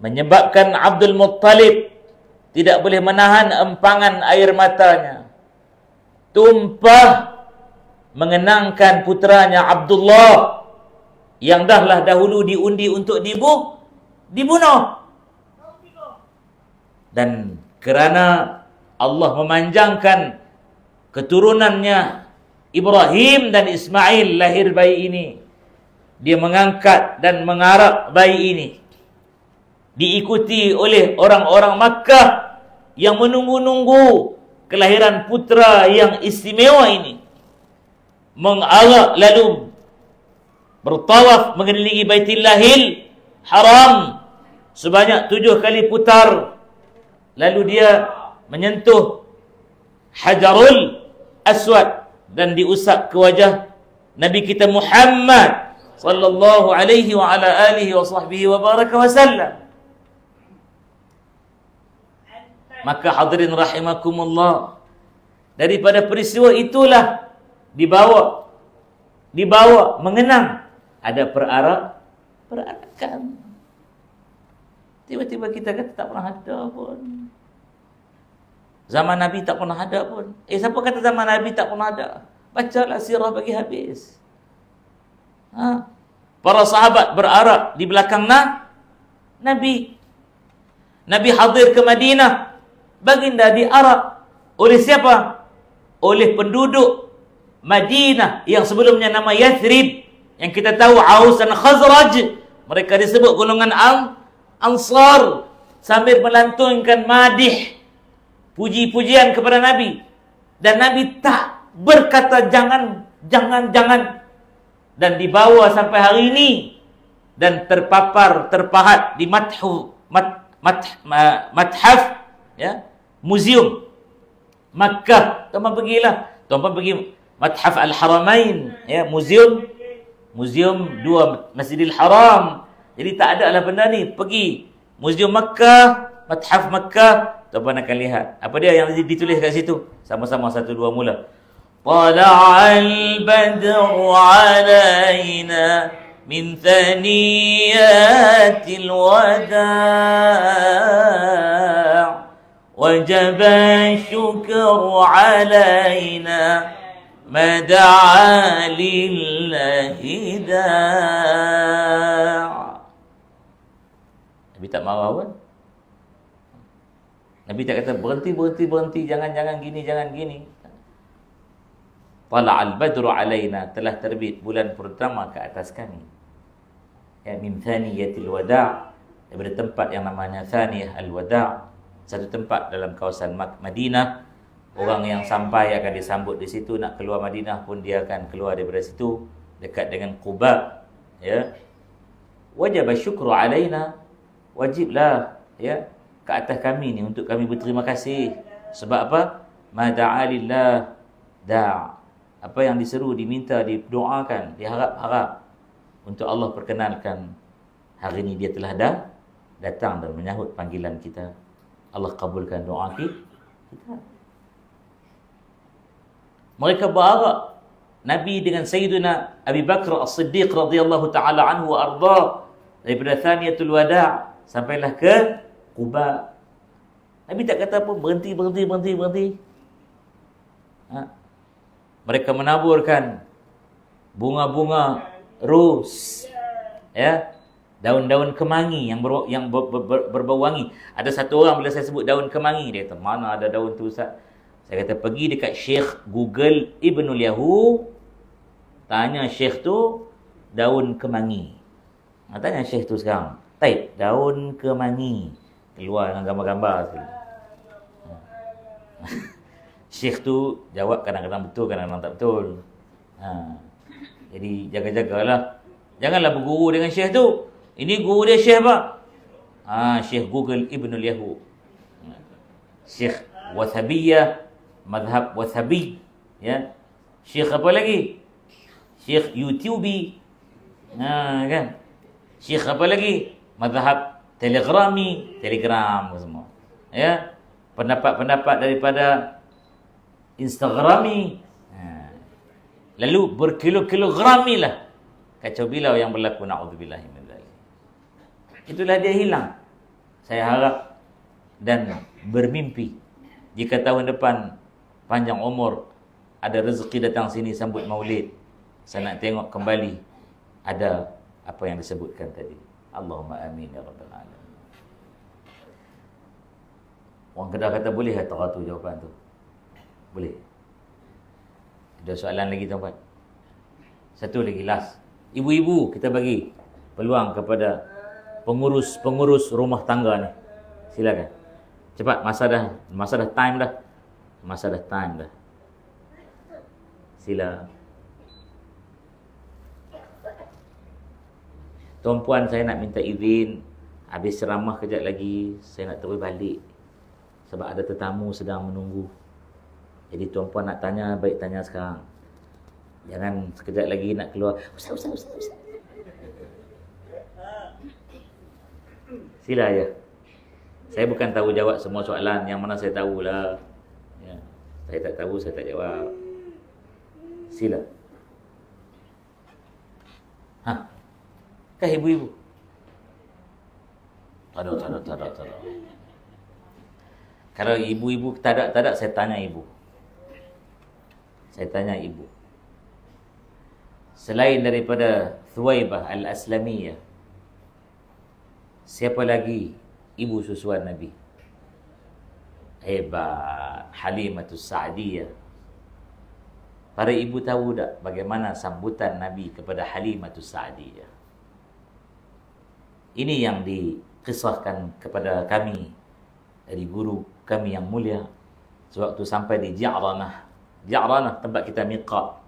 menyebabkan Abdul Muttalib tidak boleh menahan empangan air matanya, tumpah mengenangkan putranya Abdullah yang dahlah dahulu diundi untuk dibunuh. Dan kerana Allah memanjangkan keturunannya Ibrahim dan Ismail lahir bayi ini, dia mengangkat dan mengarak bayi ini, diikuti oleh orang-orang Makkah yang menunggu-nunggu kelahiran putra yang istimewa ini. mengarak lalu bertawaf mengelilingi Baitillahil Haram sebanyak 7 kali putar, lalu dia menyentuh Hajarul Aswad dan diusap ke wajah Nabi kita Muhammad sallallahu alaihi wa ala alihi wa sahbihi wa baraka wa sallam. Maka hadirin rahimakumullah, daripada peristiwa itulah dibawa mengenang ada perarakan. Tiba-tiba kita kata tak pernah ada pun. Zaman Nabi tak pernah ada pun. Siapa kata zaman Nabi tak pernah ada? Bacalah sirah bagi habis. Para sahabat berarak di belakang Nabi. Nabi hadir ke Madinah, baginda diarak oleh siapa? Oleh penduduk Madinah yang sebelumnya nama Yathrib, yang kita tahu Aus dan Khazraj. Mereka disebut golongan Ansar, sambil melantunkan madih, puji-pujian kepada Nabi. Dan Nabi tak berkata jangan. Dan dibawa sampai hari ini dan terpahat di mathaf, ya, muzium Makkah. Tuan-tuan pergilah. Tuan-tuan pergi Mathaf Al-Haramain, ya, muzium dua Masjidil Haram. Jadi tak ada lah benda ni. Pergi muzium Makkah, Mathaf Makkah, tuan-tuan akan lihat apa dia yang ditulis kat situ. Sama-sama 1 2 mula. Tala'al badru 'alaina min thaniyatil wada' وجب الشكر علينا ما دعا لله داع. Nabi tak marah pun. Nabi tak kata berhenti, jangan gini. Tala'al badru alaina, telah terbit bulan purnama ke atas kami. Ya, min thaniyatil wada', daripada tempat yang namanya Thaniyah al-Wada', satu tempat dalam kawasan Madinah. Orang yang sampai akan disambut di situ, nak keluar Madinah pun dia akan keluar daripada situ, dekat dengan Quba, ya. Wajib syukru alaina, wajiblah, ya, ke atas kami ni untuk kami berterima kasih. Sebab apa? Ma da'a lillah da'. Apa yang diseru, diminta, didoakan, diharap-harap untuk Allah perkenalkan. Hari ini dia telah datang dan menyahut panggilan kita. Allah kabulkan doa kita. Mereka berarak Nabi dengan Sayyidina Abi Bakr As-Siddiq radhiyallahu ta'ala anhu wa arda, daripada Thaniyatul Wada' sampailah ke Quba. Nabi tak kata apa, berhenti. Mereka menaburkan bunga-bunga ros, ya, daun-daun kemangi yang berbau wangi. Ada satu orang bila saya sebut daun kemangi, dia kata, mana ada daun tu Ustaz? Saya kata, pergi dekat Syekh Google Ibnul Yahu, tanya Syekh tu daun kemangi. Tanya Syekh tu sekarang, type daun kemangi, keluar dengan gambar-gambar tu. Syekh tu jawab kadang-kadang betul, kadang-kadang tak betul. Jadi jaga-jagalah, janganlah berguru dengan Syekh tu. Ini guru dia Syekh apa? Syekh Google Ibnul Yahu. Syekh Wathabiyah, madhab Wathabi, ya. Syekh apa lagi? Syekh YouTubi. Kan? Syekh apa lagi? Madhab Telegram semua. Ya. Pendapat-pendapat daripada Instagrami. Lalu berkilo-kilogrami lah kacau bilau yang berlaku, na'udzubillahi min dzalik. Itulah dia hilang. Saya harap dan bermimpi jika tahun depan panjang umur, ada rezeki datang sini sambut maulid, saya nak tengok kembali ada apa yang disebutkan tadi. Allahumma amin ya rabbal alamin. Orang Kedah kata boleh tak tu jawapan tu? Boleh. Ada soalan lagi tuan-tuan? Satu lagi, last. Ibu-ibu, kita bagi peluang kepada pengurus rumah tangga ni. Silakan. Cepat, masa dah time dah. Sila. Tuan puan, saya nak minta izin, habis ceramah kejap lagi saya nak terus balik sebab ada tetamu sedang menunggu. Jadi tuan puan nak tanya, baik tanya sekarang. Jangan sekejap lagi nak keluar, Ustaz. Sila ya. Saya bukan tahu jawab semua soalan, yang mana saya tahulah. Ya. Saya tak tahu, saya tak jawab. Sila. Kah ibu-ibu? Tak ada. Kalau ibu-ibu tak ada, saya tanya ibu. Selain daripada Thuwaibah Al-Aslamiyah, siapa lagi ibu susuan Nabi? Hebat, Halimatus Sa'diyah. Para ibu tahu tak bagaimana sambutan Nabi kepada Halimatus Sa'diyah? Ini yang dikisahkan kepada kami dari guru kami yang mulia sewaktu sampai di Ja'ranah. Ja'ranah tempat kita miqat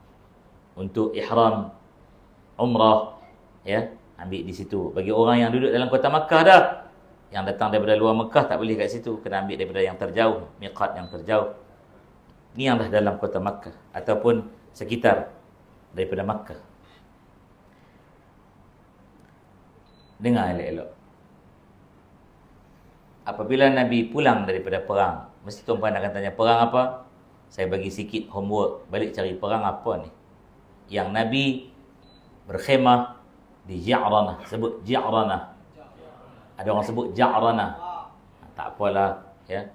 untuk ihram umrah, ya, ambil di situ. Bagi orang yang duduk dalam kota Makkah dah, yang datang daripada luar Makkah tak boleh kat situ, kena ambil daripada yang terjauh, miqat yang terjauh. Ni yang dah dalam kota Makkah ataupun sekitar daripada Makkah. Dengar elok-elok. Apabila Nabi pulang daripada perang, mesti tuan-puan akan tanya, perang apa? Saya bagi sikit homework, balik cari perang apa ni. Yang Nabi berkhemah di Ja'ranah. Sebut Ja'ranah. Ada orang sebut Ja'ranah. Tak apalah, ya.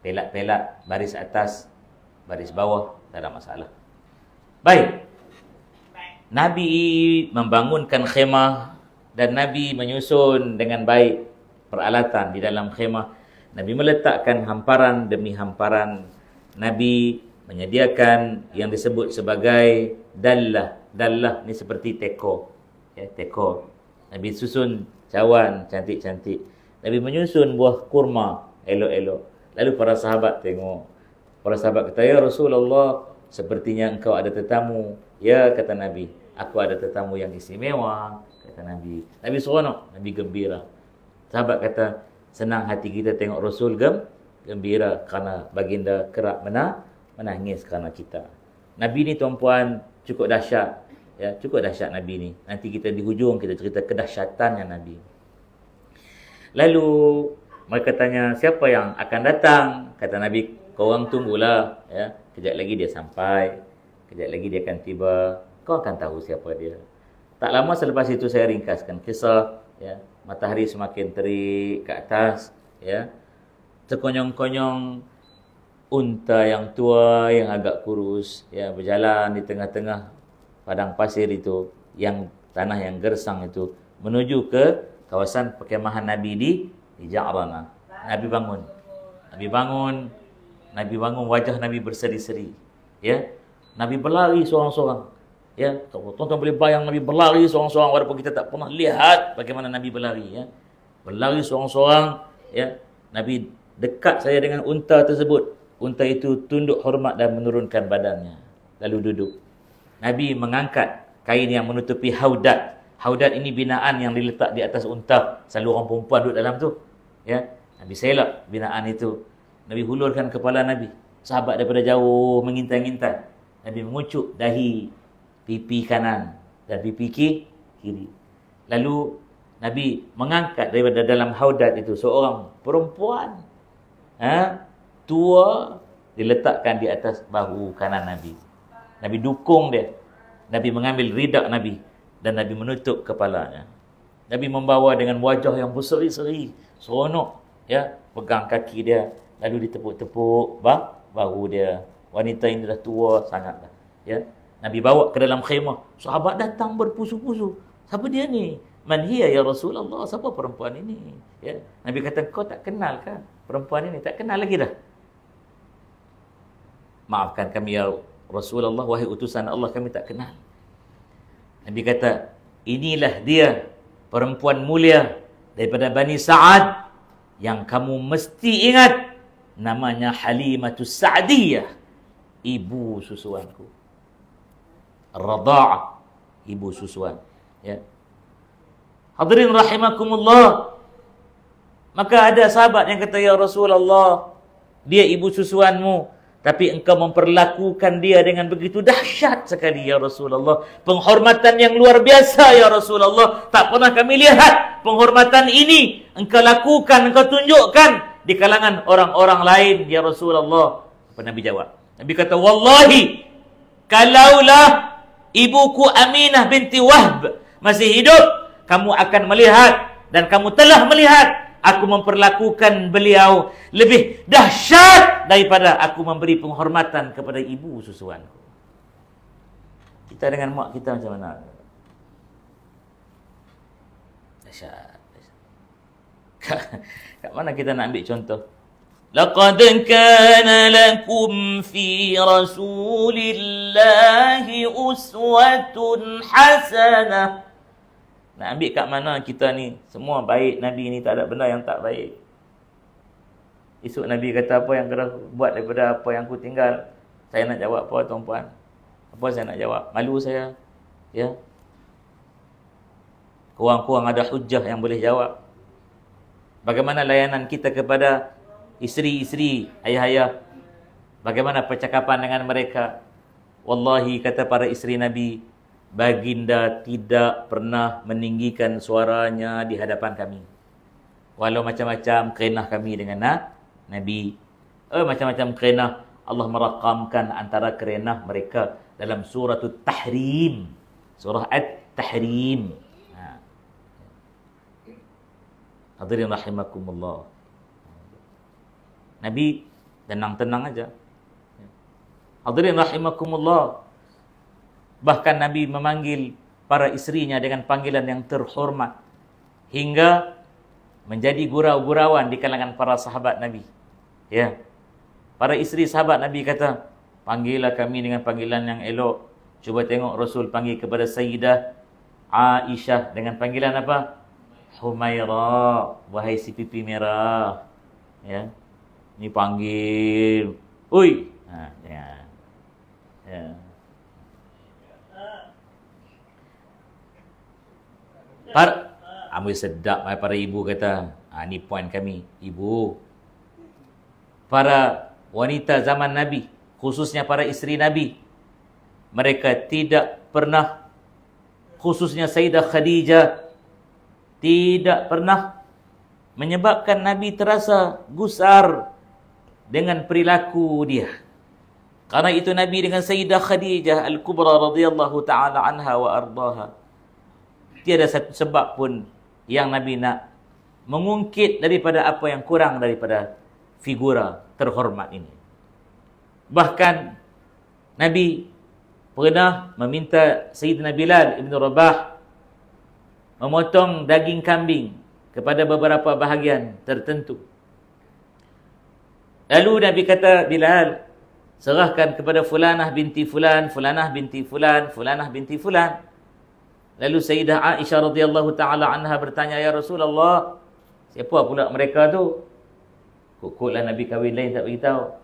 Pelat-pelat, baris atas, baris bawah, tak ada masalah. Baik. Nabi membangunkan khemah dan Nabi menyusun dengan baik peralatan di dalam khemah. Nabi meletakkan hamparan demi hamparan. Nabi menyediakan yang disebut sebagai dallah. Dallah ni seperti teko. Ya, teko. Nabi susun cawan cantik-cantik. Nabi menyusun buah kurma elok-elok. Lalu para sahabat tengok. Para sahabat kata, ya Rasulullah, sepertinya engkau ada tetamu. Ya, kata Nabi, aku ada tetamu yang istimewa, kata Nabi. Nabi seronok, Nabi gembira. Sahabat kata, senang hati kita tengok Rasul gembira kerana baginda kerap menangis kerana kita. Nabi ni tuan-puan cukup dahsyat. Ya, cukup dahsyat Nabi ni. Nanti kita di hujung kita cerita kedahsyatannya Nabi. Lalu mereka tanya, siapa yang akan datang? Kata Nabi, korang tunggulah, ya. Kejap lagi dia sampai, kejap lagi dia akan tiba. Kau akan tahu siapa dia. Tak lama selepas itu saya ringkaskan kisah, ya. Matahari semakin terik ke atas, ya. Terkonyong-konyong unta yang tua yang agak kurus, ya, berjalan di tengah-tengah padang pasir itu, yang tanah yang gersang itu, menuju ke kawasan perkemahan Nabi di Ja'ranah. Nabi bangun, wajah Nabi berseri-seri, ya. Nabi berlari seorang-seorang, ya. Tuan-tuan boleh bayang Nabi berlari seorang-seorang walaupun kita tak pernah lihat bagaimana Nabi berlari, ya. Berlari seorang-seorang, ya. Nabi dekat saya dengan unta tersebut. Unta itu tunduk hormat dan menurunkan badannya, lalu duduk. Nabi mengangkat kain yang menutupi haudat. Haudat ini binaan yang diletak di atas unta. Selalu orang perempuan duduk dalam tu, ya. Nabi selak binaan itu. Nabi hulurkan kepala Nabi. Sahabat daripada jauh mengintai-ngintai. Nabi mengucuk dahi, pipi kanan dan pipi kiri. Lalu Nabi mengangkat daripada dalam haudat itu seorang perempuan, tua, diletakkan di atas bahu kanan Nabi. Nabi dukung dia. Nabi mengambil ridak Nabi dan Nabi menutup kepalanya. Nabi membawa dengan wajah yang berseri-seri, seronok, ya, pegang kaki dia, lalu ditepuk-tepuk bahu dia. Wanita ini dah tua sangatlah, ya. Nabi bawa ke dalam khemah. Sahabat datang berpusu-pusu. Siapa dia ni? Man hiya ya Rasulullah? Siapa perempuan ini? Ya. Nabi kata, kau tak kenal kan perempuan ini? Tak kenal lagi dah. Maafkan kami ya Rasulullah, wahai utusan Allah, kami tak kenal. Nabi kata, inilah dia perempuan mulia daripada Bani Sa'ad yang kamu mesti ingat, namanya Halimatus Sa'diyah, ibu susuanku. Radha'ah, ibu susuan, ya. Hadirin rahimakumullah. Maka ada sahabat yang kata, ya Rasulullah, dia ibu susuanmu, tapi engkau memperlakukan dia dengan begitu dahsyat sekali ya Rasulullah. Penghormatan yang luar biasa ya Rasulullah. Tak pernah kami lihat penghormatan ini engkau lakukan, engkau tunjukkan di kalangan orang-orang lain ya Rasulullah. Apa Nabi jawab? Nabi kata, wallahi, kalaulah ibuku Aminah binti Wahb masih hidup, kamu akan melihat, dan kamu telah melihat, aku memperlakukan beliau lebih dahsyat daripada aku memberi penghormatan kepada ibu susuanku. Kita dengan mak kita macam mana? Dahsyat. Kat mana kita nak ambil contoh? Laqad kana lakum fi Rasulillahi uswatun hasanah. Nak ambil kat mana kita ni? Semua baik. Nabi ni tak ada benda yang tak baik. Esok Nabi kata, apa yang kena buat daripada apa yang aku tinggal? Saya nak jawab apa, tuan-puan? Apa saya nak jawab? Malu saya. Ya. Kurang-kurang ada hujah yang boleh jawab. Bagaimana layanan kita kepada isteri-isteri, ayah-ayah? Bagaimana percakapan dengan mereka? Wallahi, kata para isteri Nabi, baginda tidak pernah meninggikan suaranya di hadapan kami. Walau macam-macam kerenah kami dengan Nabi. Macam-macam kerenah. Allah merakamkan antara kerenah mereka dalam surah At-Tahrim. Surah At-Tahrim. Hadirin rahimakumullah. Nabi tenang-tenang aja. Hadirin rahimakumullah. Bahkan Nabi memanggil para isterinya dengan panggilan yang terhormat, hingga menjadi gurau-gurauan di kalangan para sahabat Nabi. Ya. Para isteri sahabat Nabi kata, panggillah kami dengan panggilan yang elok. Cuba tengok Rasul panggil kepada Sayyidah Aisyah dengan panggilan apa? Humaira, wahai si pipi merah. Ya. Ni panggil, oi. Jangan. Ya. Ambil sedap para ibu kata, ni poin kami, ibu. Para wanita zaman Nabi, khususnya para isteri Nabi, mereka tidak pernah, khususnya Sayyidah Khadijah, tidak pernah menyebabkan Nabi terasa gusar dengan perilaku dia. Karena itu Nabi dengan Sayyidah Khadijah Al-Kubra radhiyallahu ta'ala anha wa ardaha, tiada satu sebab pun yang Nabi nak mengungkit daripada apa yang kurang daripada figura terhormat ini. Bahkan Nabi pernah meminta Sayyidina Bilal ibn Rabah memotong daging kambing kepada beberapa bahagian tertentu. Lalu Nabi kata, Bilal, serahkan kepada Fulanah binti Fulan, Fulanah binti Fulan, Fulanah binti Fulan. Lalu Sayyidah Aisyah radhiyallahu ta'ala anha bertanya, ya Rasulullah, siapa pula mereka tu? Kukutlah Nabi kahwin lain tak beritahu.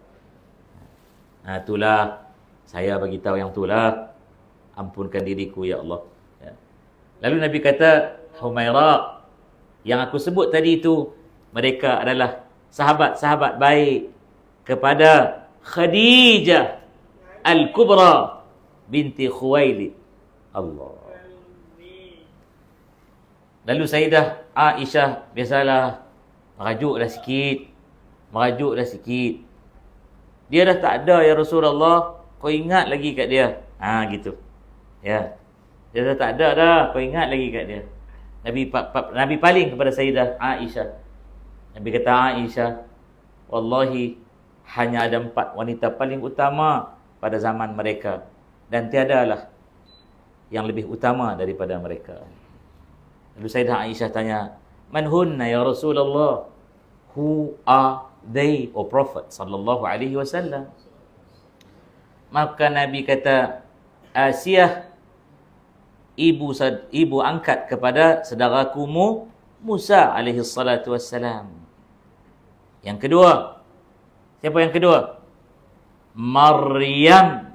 Itulah, saya beritahu yang itulah. Ampunkan diriku ya Allah. Ya. Lalu Nabi kata, Humaira, yang aku sebut tadi itu, mereka adalah sahabat-sahabat baik kepada Khadijah Al-Kubra binti Khuwailid. Allah. Lalu Sayyidah Aisyah biasalah merajuklah sikit. Dia dah tak ada ya Rasulullah, kau ingat lagi kat dia. Gitu. Ya. Dia dah tak ada dah, kau ingat lagi kat dia. Nabi paling kepada Sayyidah Aisyah. Nabi kata, Aisyah, wallahi hanya ada 4 wanita paling utama pada zaman mereka, dan tiadalah yang lebih utama daripada mereka. Lalu Sayyidah Aisyah tanya, man hunna ya Rasulullah? Who are they, O Prophet sallallahu alaihi wasallam? Maka Nabi kata, Asiyah, ibu angkat kepada saudaraku Musa alaihi salatu wassalam. Yang kedua, siapa yang kedua? Maryam,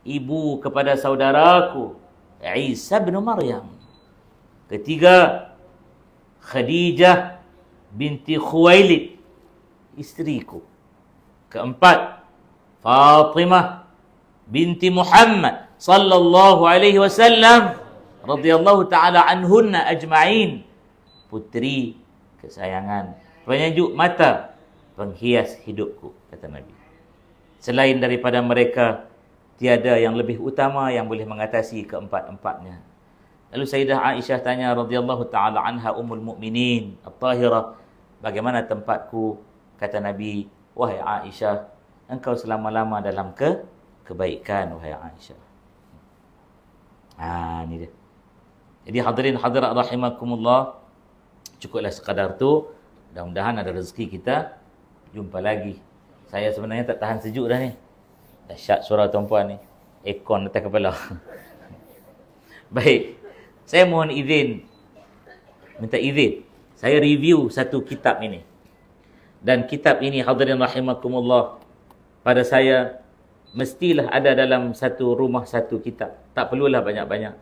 ibu kepada saudaraku Isa bin Maryam. Ketiga, Khadijah binti Khuwailid, isteriku. Keempat, Fatimah binti Muhammad sallallahu alaihi wasallam radhiyallahu taala anhunna ajma'in, putri kesayangan, penyejuk mata, penghias hidupku, kata Nabi. Selain daripada mereka, tiada yang lebih utama yang boleh mengatasi keempat-empatnya. Lalu Sayyidah Aisyah tanya radhiyallahu taala anha, ummul mukminin at-tahirah, bagaimana tempatku? Kata Nabi, wahai Aisyah, engkau selama-lama dalam kebaikan, wahai Aisyah. Ni dia. Jadi hadirin hadirat rahimakumullah, cukuplah sekadar tu. Mudah-mudahan ada rezeki kita jumpa lagi. Saya sebenarnya tak tahan sejuk dah ni. Dahsyat suara tuan-puan ni. Aircon atas kepala. Baik. Saya mohon izin, minta izin, saya review satu kitab ini. Dan kitab ini hadirin rahimakumullah, pada saya mestilah ada dalam satu rumah satu kitab. Tak perlulah banyak-banyak.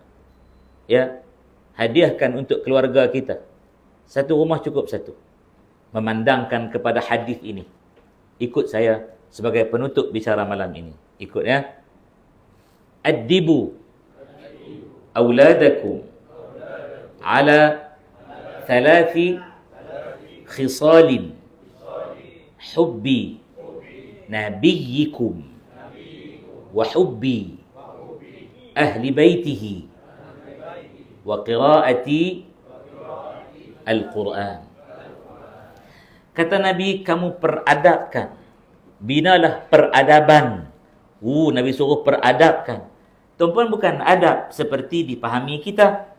Ya. Hadiahkan untuk keluarga kita. Satu rumah cukup satu. Memandangkan kepada hadis ini. Ikut saya sebagai penutup bicara malam ini. Ikut ya. Addibu auladakum ala thalathi khisalin hubbi nabiyyikum wa hubbi ahli baitihi wa qiraati al-Quran. Kata Nabi, kamu peradabkan. Binalah peradaban. Nabi suruh peradabkan. Tuan-puan, bukan adab seperti dipahami kita.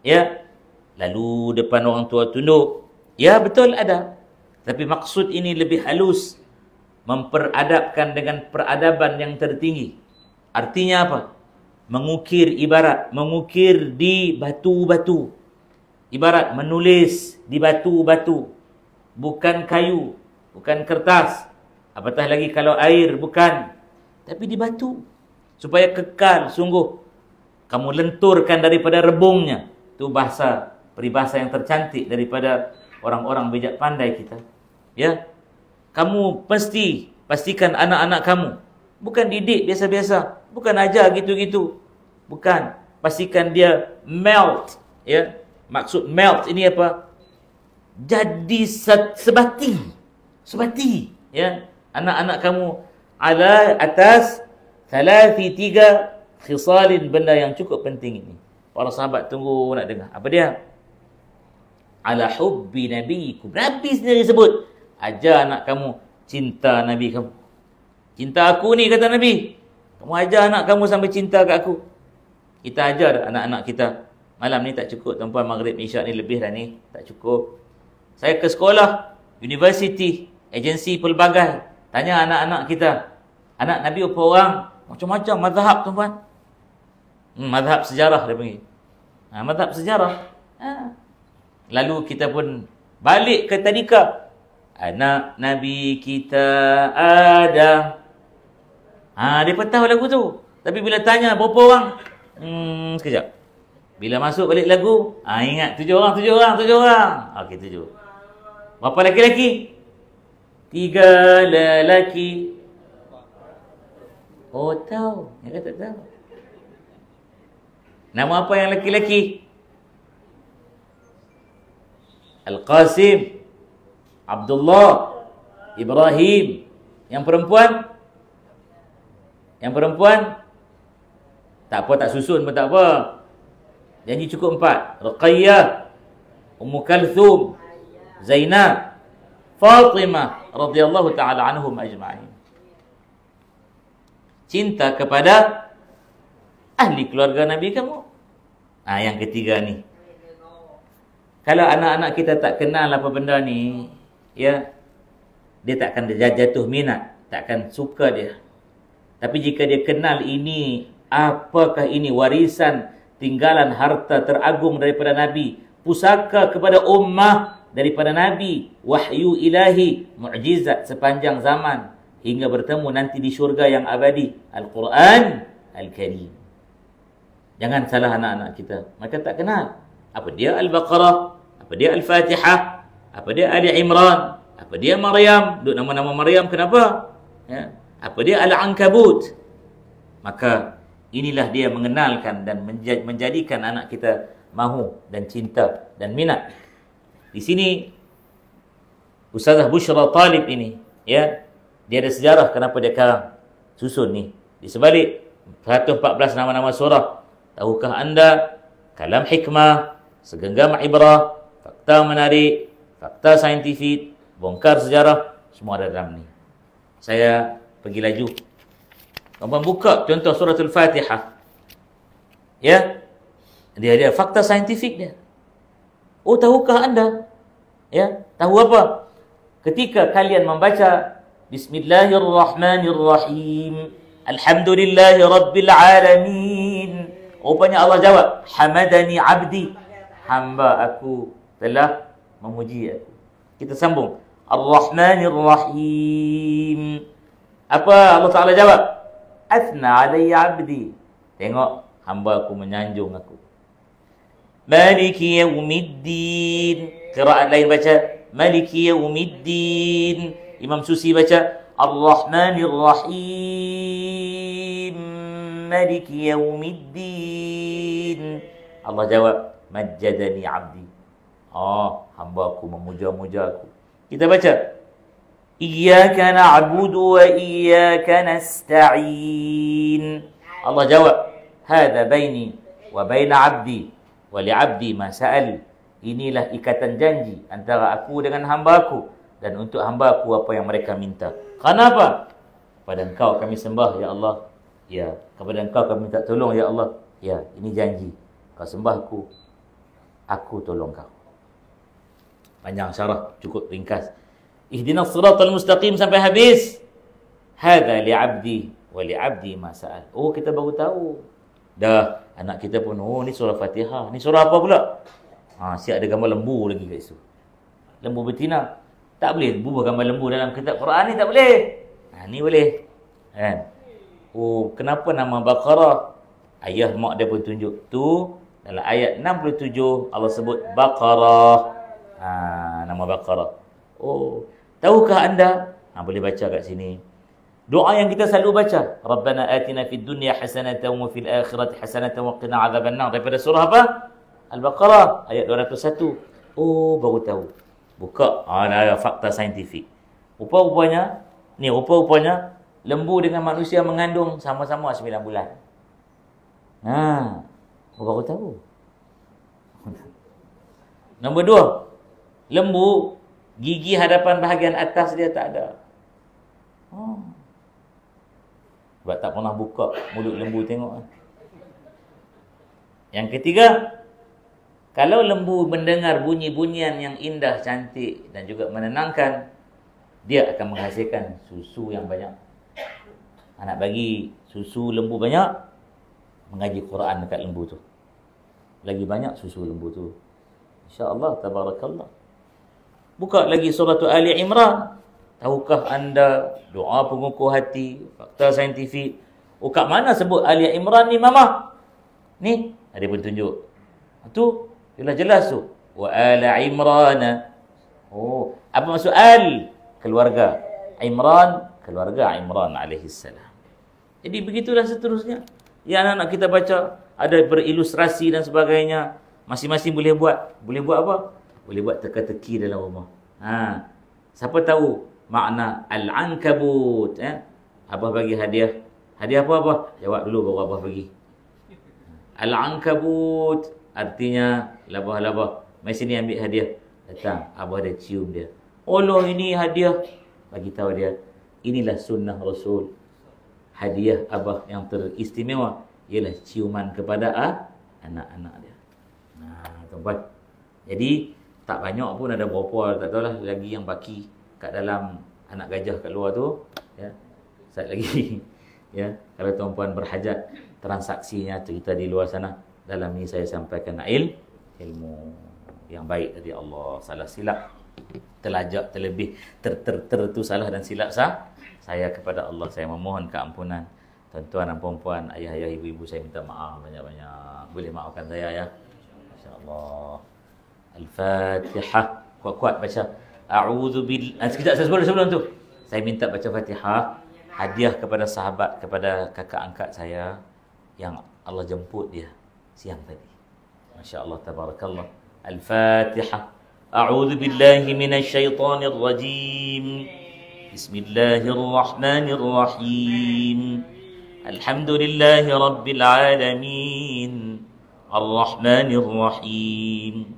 Ya. Lalu depan orang tua tunduk. Ya, betul adab. Tapi maksud ini lebih halus. Memperadabkan dengan peradaban yang tertinggi. Artinya apa? Mengukir ibarat. Mengukir di batu-batu. Ibarat menulis di batu-batu. Bukan kayu. Bukan kertas. Apatah lagi kalau air. Bukan. Tapi di batu. Supaya kekal sungguh. Kamu lenturkan daripada rebungnya. Itu bahasa, peribahasa yang tercantik daripada orang-orang bijak pandai kita. Ya. Kamu pastikan anak-anak kamu. Bukan didik biasa-biasa. Bukan ajar gitu-gitu. Bukan. Pastikan dia melt. Ya. Maksud melt ini apa? Jadi sebati. Sebati. Ya. Anak-anak kamu ala atas tiga khisalin, benda yang cukup penting ini. Para sahabat tunggu nak dengar. Apa dia? Ala hubbi nabiyikum. Nabi sendiri sebut. Ajar anak kamu cinta Nabi kamu. Cinta aku ni, kata Nabi. Kamu ajar anak kamu sampai cinta kat aku. Kita ajar anak-anak kita. Malam ni tak cukup, tuan-puan, maghrib isyak ni lebih dah ni. Tak cukup. Saya ke sekolah, universiti, agensi pelbagai. Tanya anak-anak kita. Anak Nabi berapa orang? Macam-macam mazhab, tuan-puan. Mazhab sejarah dia panggil. Mazhab sejarah. Lalu kita pun balik ke tadika. Anak Nabi kita ada. Dia pun tahu lagu tu. Tapi bila tanya berapa orang? Sekejap. Bila masuk balik lagu, ingat 7 orang. Okey, 7. Berapa lelaki-lelaki? 3 lelaki. Oh, tahu. Yang tak tahu. Nama apa yang lelaki-lelaki? Al-Qasim, Abdullah, Ibrahim. Yang perempuan? Yang perempuan? Tak apa, tak susun pun tak apa. Janji cukup 4. Ruqayyah, Ummu Kalthum, Zainab, Fatimah radhiyallahu ta'ala anhum ajma'in. Cinta kepada ahli keluarga Nabi kamu. Yang ketiga ni. Kalau anak-anak kita tak kenal apa benda ni, ya, dia tak akan jatuh minat, tak akan suka dia. Tapi jika dia kenal ini, apakah ini warisan tinggalan harta teragung daripada Nabi, pusaka kepada ummah daripada Nabi, wahyu ilahi, mukjizat sepanjang zaman hingga bertemu nanti di syurga yang abadi, Al-Quran Al-Karim. Jangan salah anak-anak kita. Mereka tak kenal. Apa dia Al-Baqarah? Apa dia Al-Fatihah? Apa dia Ali Imran? Apa dia Maryam? Duk nama-nama Maryam kenapa? Ya. Apa dia Al-Ankabut? Maka inilah dia mengenalkan dan menjadikan anak kita mahu dan cinta dan minat. Di sini Ustazah Bushra Talib ini, ya, dia ada sejarah kenapa dia karang susun ni. Di sebalik 114 nama-nama surah, tahukah anda kalam hikmah, segenggam ibrah, fakta menarik, fakta saintifik, bongkar sejarah, semua ada dalam ni. Saya pergi laju. Tuan-tuan buka contoh suratul Fatihah. Ya. Dia ada fakta saintifik dia. Oh, tahukah anda? Ya, tahu apa? Ketika kalian membaca Bismillahirrahmanirrahim, Alhamdulillahi Rabbil Alamin, rupanya Allah jawab, Hamadani abdi, hamba aku telah memuji aku. Kita sambung, Ar-Rahmanir-Rahim. Apa Allah Ta'ala jawab? Athna alayya abdi. Tengok, hamba aku menyanjung aku. Maliki yawmiddin. Qiraat lain baca Maliki yawmiddin. Imam Susi baca Ar-Rahmanir-Rahim, Maliki yawmiddin. Allah jawab, Majjadani abdi. Hamba aku memuja-muja aku. Kita baca Iyyaka na'budu wa iyyaka nasta'in. Allah jawab, Hadha baini wa baina abdi wa li'abdi ma sa'al. Inilah ikatan janji antara aku dengan hamba aku, dan untuk hamba aku apa yang mereka minta. Kenapa? Pada engkau kami sembah, ya Allah. Ya, kepada engkau kami minta tolong, ya Allah. Ya, ini janji. Kau sembah aku tolong kau. Panjang syarah, cukup ringkas. Ihdinas siratal mustaqim sampai habis. Hadza li'abdi wa li'abdi ma sa'al. Oh, kita baru tahu. Dah, anak kita pun, oh ni surah Fatihah. Ni surah apa pula? Siap ada gambar lembu lagi kat situ. Lembu betina. Tak boleh bubuh gambar lembu dalam kitab Quran ni, tak boleh. Ni boleh. Kan? Oh, kenapa nama Baqarah? Ayah mak dia pun tunjuk. Tu dalam ayat 67 Allah sebut Baqarah. Nama Baqarah. Oh, tahukah anda? Boleh baca kat sini. Doa yang kita selalu baca, Rabbana atina fid dunya hasanatan wa fil akhirati hasanatan wa qina adzabannar. Daripada surah apa? Al-Baqarah ayat 201. Oh, baru tahu. Buka, ada fakta saintifik. Rupa-rupanya lembu dengan manusia mengandung sama-sama 9 bulan. Baru tahu. Nombor 2, lembu gigi hadapan bahagian atas dia tak ada. Sebab tak pernah buka mulut lembu tengok. Yang ketiga, kalau lembu mendengar bunyi-bunyian yang indah, cantik dan juga menenangkan, dia akan menghasilkan susu yang banyak. Nak bagi susu lembu banyak, mengaji Quran dekat lembu tu. Lagi banyak susu lembu tu. InsyaAllah, tabarakallah. Buka lagi surah Ali Imran. Tahukah anda doa pengukuh hati, fakta saintifik? Kat mana sebut Ali Imran ni, mama? Ni, ada pun tunjuk. Tu, jelas tu. Wa ala Imrana. Oh, apa maksud al? Keluarga. Imran, keluarga Imran alaihissalam. Jadi begitulah seterusnya. Ya, anak-anak kita baca, ada berilustrasi dan sebagainya. Masing-masing boleh buat. Boleh buat apa? Boleh buat teka-teki dalam rumah. Siapa tahu makna Al-Ankabut? Abah bagi hadiah. Hadiah apa? Jawab dulu baru Abah bagi. Al-Ankabut artinya labah-labah. Mari sini ambil hadiah. Datang, Abah dia cium dia. Allah, ini hadiah. Bagi tahu dia, inilah sunnah Rasul. Hadiah Abah yang teristimewa ialah ciuman kepada anak-anak dia. Tuan-tuan. Jadi tak banyak pun, ada berapa, tak tahulah lagi yang baki kat dalam anak gajah kat luar tu, ya. Sat lagi ya, kalau tuan-puan berhajat transaksinya, cerita di luar sana. Dalam ni saya sampaikan ilmu yang baik dari Allah. Salah silap, terlajak, terlebih, tu salah dan silap saya kepada Allah. Saya memohon keampunan. Tuan-tuan dan puan-puan, ayah-ayah, ibu-ibu, saya minta maaf banyak-banyak. Boleh maafkan saya, ya. InsyaAllah. Al-Fatihah. Kuat-kuat baca. A'udzu billahi. Sekejap sebelum tu. Saya minta baca Fatihah. Hadiah kepada sahabat, kepada kakak angkat saya yang Allah jemput dia siang tadi. Masya-Allah, tabarakallah. Al-Fatihah. A'udzu billahi minasy syaithanir rajim. Bismillahirrahmanirrahim. Alhamdulillahi rabbil alamin. Ar-Rahmanir Rahim.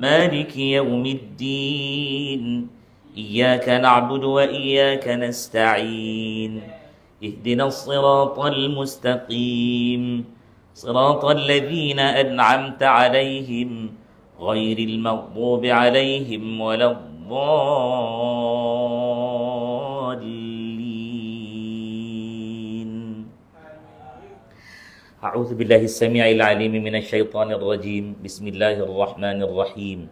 Maliki yaumiddin. Iyyaka na'budu wa iyyaka nasta'in. Ihdinas siratal mustaqim. Siratal ladzina an'amta 'alaihim ghairil maghdubi 'alaihim waladdallin. A'udzu billahi as-sami'il 'alim minasy syaithanir rajim. Bismillahirrahmanir rahim.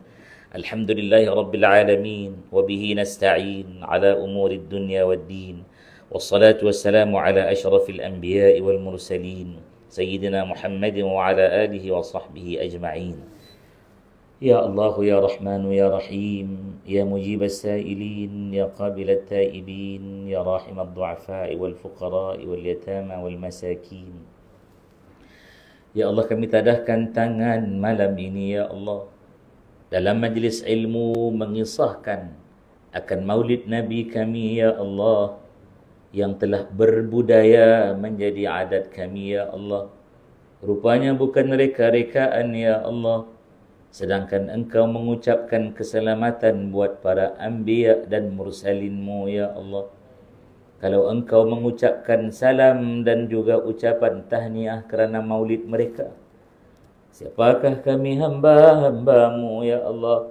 Alhamdulillahi rabbil alamin wa bihi nasta'in 'ala umurid dunya waddin. Wassalatu wassalamu 'ala asyrafil anbiya'i wal mursalin sayyidina Muhammadin wa 'ala alihi wa sahbihi ajma'in. Ya Allah ya Rahman ya Rahim, ya mujib as-sa'ilin, ya qabil at-ta'ibin, ya rahim ad-du'afa'i wal fuqara'i wal yatama wal masakin. Ya Allah, kami tadahkan tangan malam ini ya Allah dalam majlis ilmu mengisahkan akan maulid Nabi kami ya Allah yang telah berbudaya menjadi adat kami ya Allah. Rupanya bukan reka-rekaan ya Allah, sedangkan Engkau mengucapkan keselamatan buat para anbiya dan mursalinmu ya Allah. Kalau Engkau mengucapkan salam dan juga ucapan tahniah kerana maulid mereka, siapakah kami hamba-hambamu ya Allah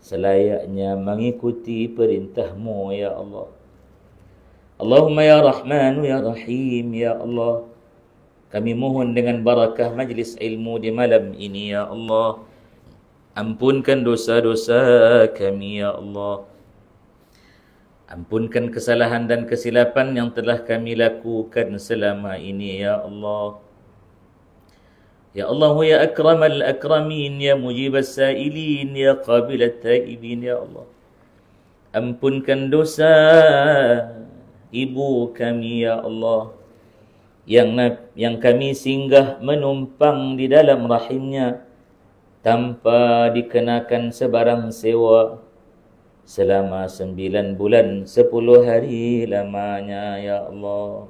selayaknya mengikuti perintahmu ya Allah. Allahumma ya Rahman ya Rahim ya Allah, kami mohon dengan barakah majlis ilmu di malam ini ya Allah, ampunkan dosa-dosa kami ya Allah. Ampunkan kesalahan dan kesilapan yang telah kami lakukan selama ini ya Allah. Ya Allah ya akramal akramin, ya mujibas sailin, ya qabilat taibin ya Allah. Ampunkan dosa ibu kami ya Allah yang kami singgah menumpang di dalam rahimnya tanpa dikenakan sebarang sewa selama 9 bulan 10 hari lamanya ya Allah.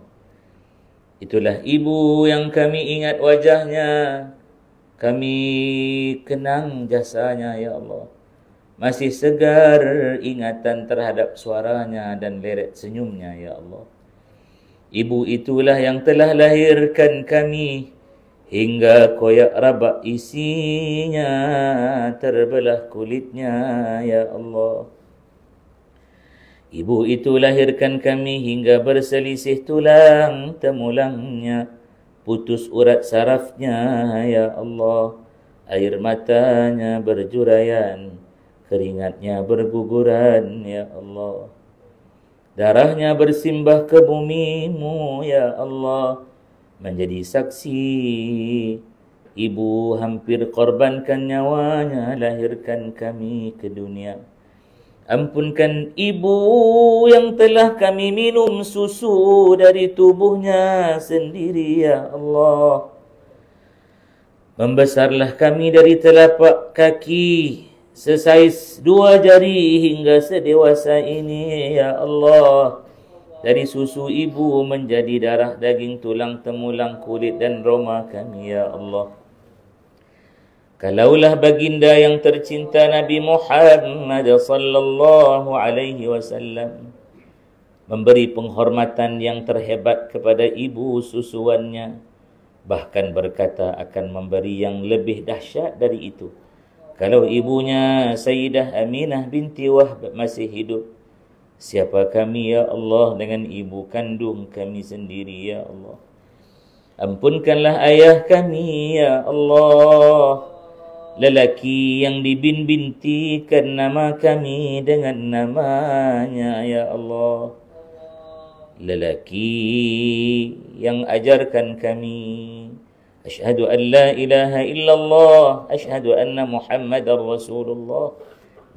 Itulah ibu yang kami ingat wajahnya, kami kenang jasanya ya Allah. Masih segar ingatan terhadap suaranya dan leret senyumnya ya Allah. Ibu itulah yang telah lahirkan kami hingga koyak rabak isinya, terbelah kulitnya ya Allah. Ibu itu lahirkan kami hingga berselisih tulang temulangnya, putus urat sarafnya ya Allah. Air matanya berjurayan, keringatnya berguguran ya Allah. Darahnya bersimbah ke bumimu ya Allah, menjadi saksi ibu hampir korbankan nyawanya lahirkan kami ke dunia. Ampunkan ibu yang telah kami minum susu dari tubuhnya sendiri ya Allah. Membesarlah kami dari telapak kaki sesaiz 2 jari hingga sedewasa ini ya Allah. Dari susu ibu menjadi darah, daging, tulang, temulang, kulit dan roma kami ya Allah. Kalaulah baginda yang tercinta Nabi Muhammad sallallahu alaihi wasallam memberi penghormatan yang terhebat kepada ibu susuannya, bahkan berkata akan memberi yang lebih dahsyat dari itu kalau ibunya Sayyidah Aminah binti Wahb masih hidup, siapa kami ya Allah dengan ibu kandung kami sendiri ya Allah. Ampunkanlah ayah kami ya Allah, lelaki yang dibinbintikan nama kami dengan namanya ya Allah. Lelaki yang ajarkan kami Asyhadu an la ilaha illallah, asyhadu anna Muhammadar Rasulullah.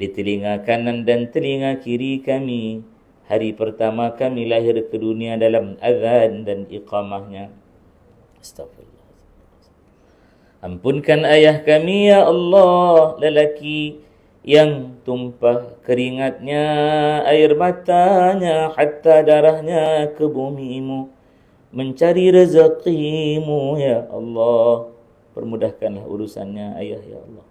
Di telinga kanan dan telinga kiri kami, hari pertama kami lahir ke dunia dalam azan dan iqamahnya. Astagfirullah. Ampunkan ayah kami ya Allah, lelaki yang tumpah keringatnya, air matanya, hatta darahnya ke bumi-Mu, mencari rezekimu ya Allah. Permudahkanlah urusannya ayah ya Allah.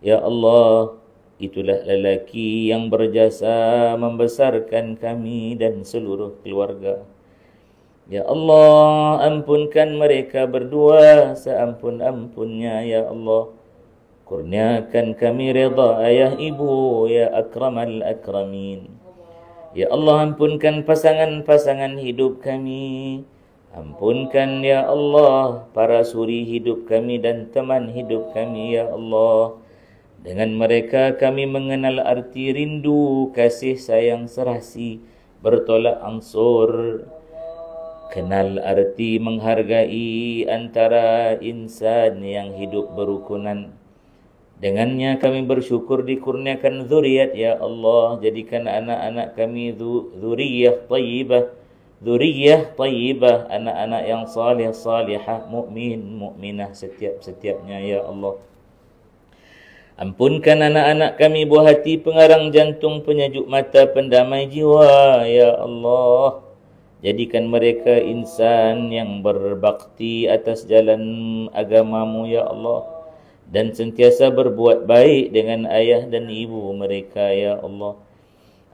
Ya Allah, itulah lelaki yang berjasa membesarkan kami dan seluruh keluarga. Ya Allah, ampunkan mereka berdua seampun-ampunnya ya Allah. Kurniakan kami redha ayah ibu ya akramal akramin. Ya Allah, ampunkan pasangan-pasangan hidup kami. Ampunkan ya Allah para suri hidup kami dan teman hidup kami ya Allah. Dengan mereka kami mengenal arti rindu, kasih sayang serasi, bertolak ansur. Kenal arti menghargai antara insan yang hidup berukunan. Dengannya kami bersyukur dikurniakan zuriat ya Allah. Jadikan anak-anak kami zuriyah tayyibah, zuriyah tayyibah, anak-anak yang salih salihah, mukmin mukminah setiap-setiapnya ya Allah. Ampunkan anak-anak kami buah hati, pengarang jantung, penyejuk mata, pendamai jiwa ya Allah. Jadikan mereka insan yang berbakti atas jalan agamamu ya Allah, dan sentiasa berbuat baik dengan ayah dan ibu mereka ya Allah.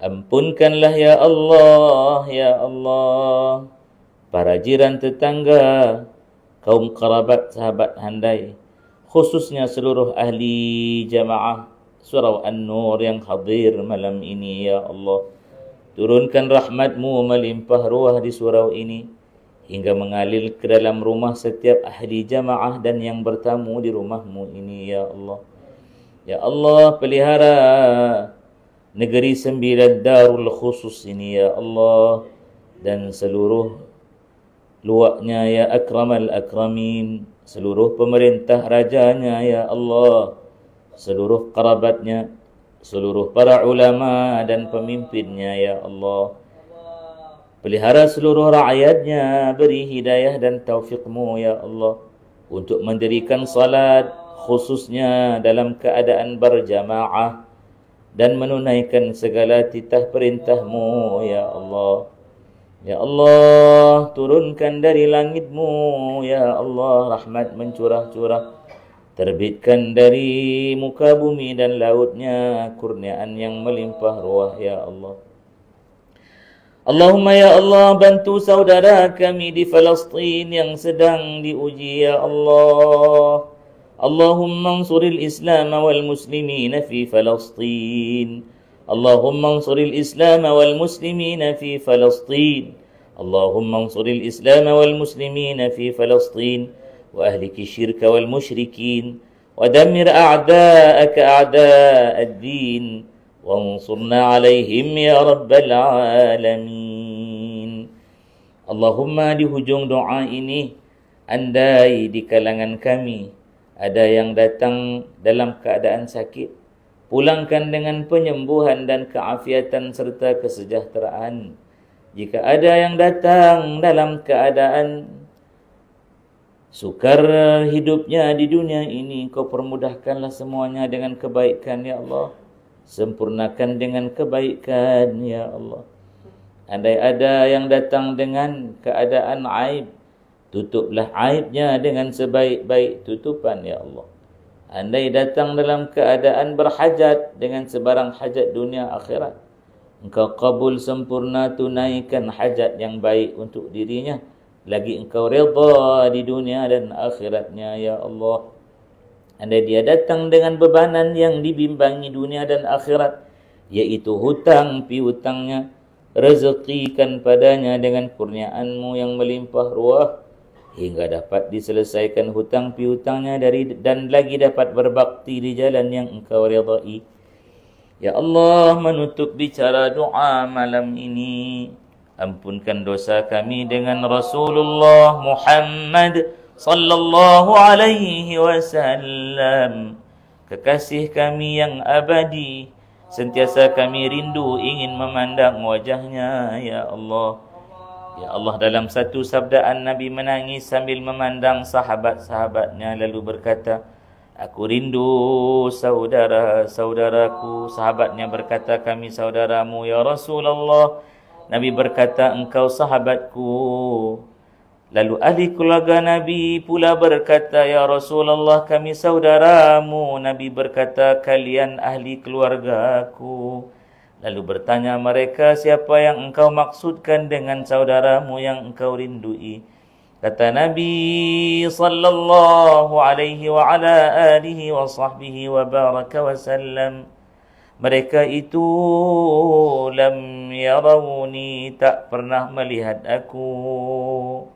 Ampunkanlah ya Allah, ya Allah, para jiran tetangga, kaum kerabat, sahabat handai, khususnya seluruh ahli jamaah surau An-Nur yang hadir malam ini ya Allah. Turunkan rahmat-Mu melimpah ruah di surau ini hingga mengalir ke dalam rumah setiap ahli jamaah dan yang bertamu di rumah-Mu ini ya Allah. Ya Allah, pelihara negeri 9 Darul Khusus ini ya Allah, dan seluruh luaknya ya akramal akramin, seluruh pemerintah rajanya ya Allah, seluruh kerabatnya, seluruh para ulama dan pemimpinnya ya Allah. Pelihara seluruh rakyatnya, beri hidayah dan taufik-Mu ya Allah untuk mendirikan salat khususnya dalam keadaan berjamaah dan menunaikan segala titah perintah-Mu ya Allah. Ya Allah, turunkan dari langit-Mu ya Allah rahmat mencurah-curah. Terbitkan dari muka bumi dan lautnya kurniaan yang melimpah ruah ya Allah. Allahumma ya Allah, bantu saudara kami di Palestin yang sedang diuji ya Allah. Allahumma ansuril Islam wal muslimin fi Palestin. Allahumma ansuril Islam wal muslimin fi Palestin. Allahumma ansuril Islam wal muslimin fi Palestin. وأهلك الشرك والمشركين ودمر أعداءك أعداء الدين وانصرنا عليهم يا رب العالمين. Allahumma, di hujung doa ini, andai di kalangan kami ada yang datang dalam keadaan sakit, pulangkan dengan penyembuhan dan keafiatan serta kesejahteraan. Jika ada yang datang dalam keadaan sukar hidupnya di dunia ini, Kau permudahkanlah semuanya dengan kebaikan ya Allah. Sempurnakan dengan kebaikan ya Allah. Andai ada yang datang dengan keadaan aib, tutuplah aibnya dengan sebaik-baik tutupan ya Allah. Andai datang dalam keadaan berhajat dengan sebarang hajat dunia akhirat, Engkau kabul sempurna, tunaikan hajat yang baik untuk dirinya. Lagi Engkau redha di dunia dan akhiratnya ya Allah. Andai dia datang dengan bebanan yang dibimbangi dunia dan akhirat, yaitu hutang piutangnya, rezekikan padanya dengan kurniaan-Mu yang melimpah ruah hingga dapat diselesaikan hutang piutangnya dan lagi dapat berbakti di jalan yang Engkau redai. Ya Allah, menutup bicara doa malam ini, ampunkan dosa kami dengan Rasulullah Muhammad sallallahu alaihi wasallam. Kekasih kami yang abadi, sentiasa kami rindu ingin memandang wajahnya, ya Allah. Ya Allah, dalam satu sabdaan Nabi menangis sambil memandang sahabat-sahabatnya lalu berkata, aku rindu saudara-saudaraku. Sahabatnya berkata, kami saudaramu ya Rasulullah. Nabi berkata, engkau sahabatku. Lalu ahli keluarga Nabi pula berkata, ya Rasulullah, kami saudaramu. Nabi berkata, kalian ahli keluargaku. Lalu bertanya mereka, siapa yang engkau maksudkan dengan saudaramu yang engkau rindui? Kata Nabi sallallahu alaihi wa ala alihi wa sahbihi wa baraka wa sallam, mereka itu lam yarawni, tak pernah melihat aku,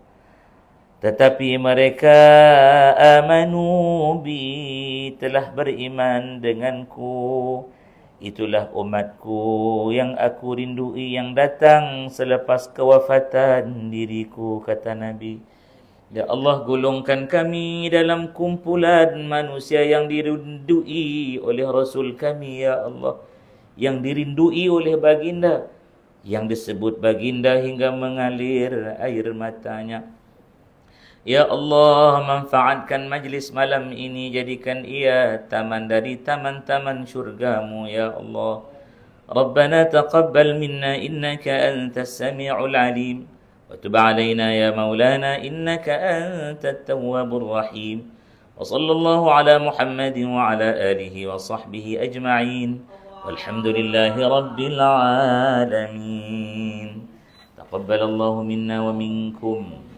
tetapi mereka amanu bi, telah beriman denganku. Itulah umatku yang aku rindui, yang datang selepas kewafatan diriku, kata Nabi. Ya Allah, golongkan kami dalam kumpulan manusia yang dirindui oleh Rasul kami, ya Allah. Yang dirindui oleh baginda, yang disebut baginda hingga mengalir air matanya. Ya Allah, manfaatkan majlis malam ini, jadikan ia taman dari taman-taman syurgamu, ya Allah. Rabbana taqabbal minna innaka antas sami'ul alim, wa tub alaina ya maulana innaka antat tawwabur rahim. Wa sallallahu ala Muhammadin wa ala alihi wa sahbihi ajma'in. Walhamdulillahi rabbil alamin. Taqabbalallahu minna wa minkum.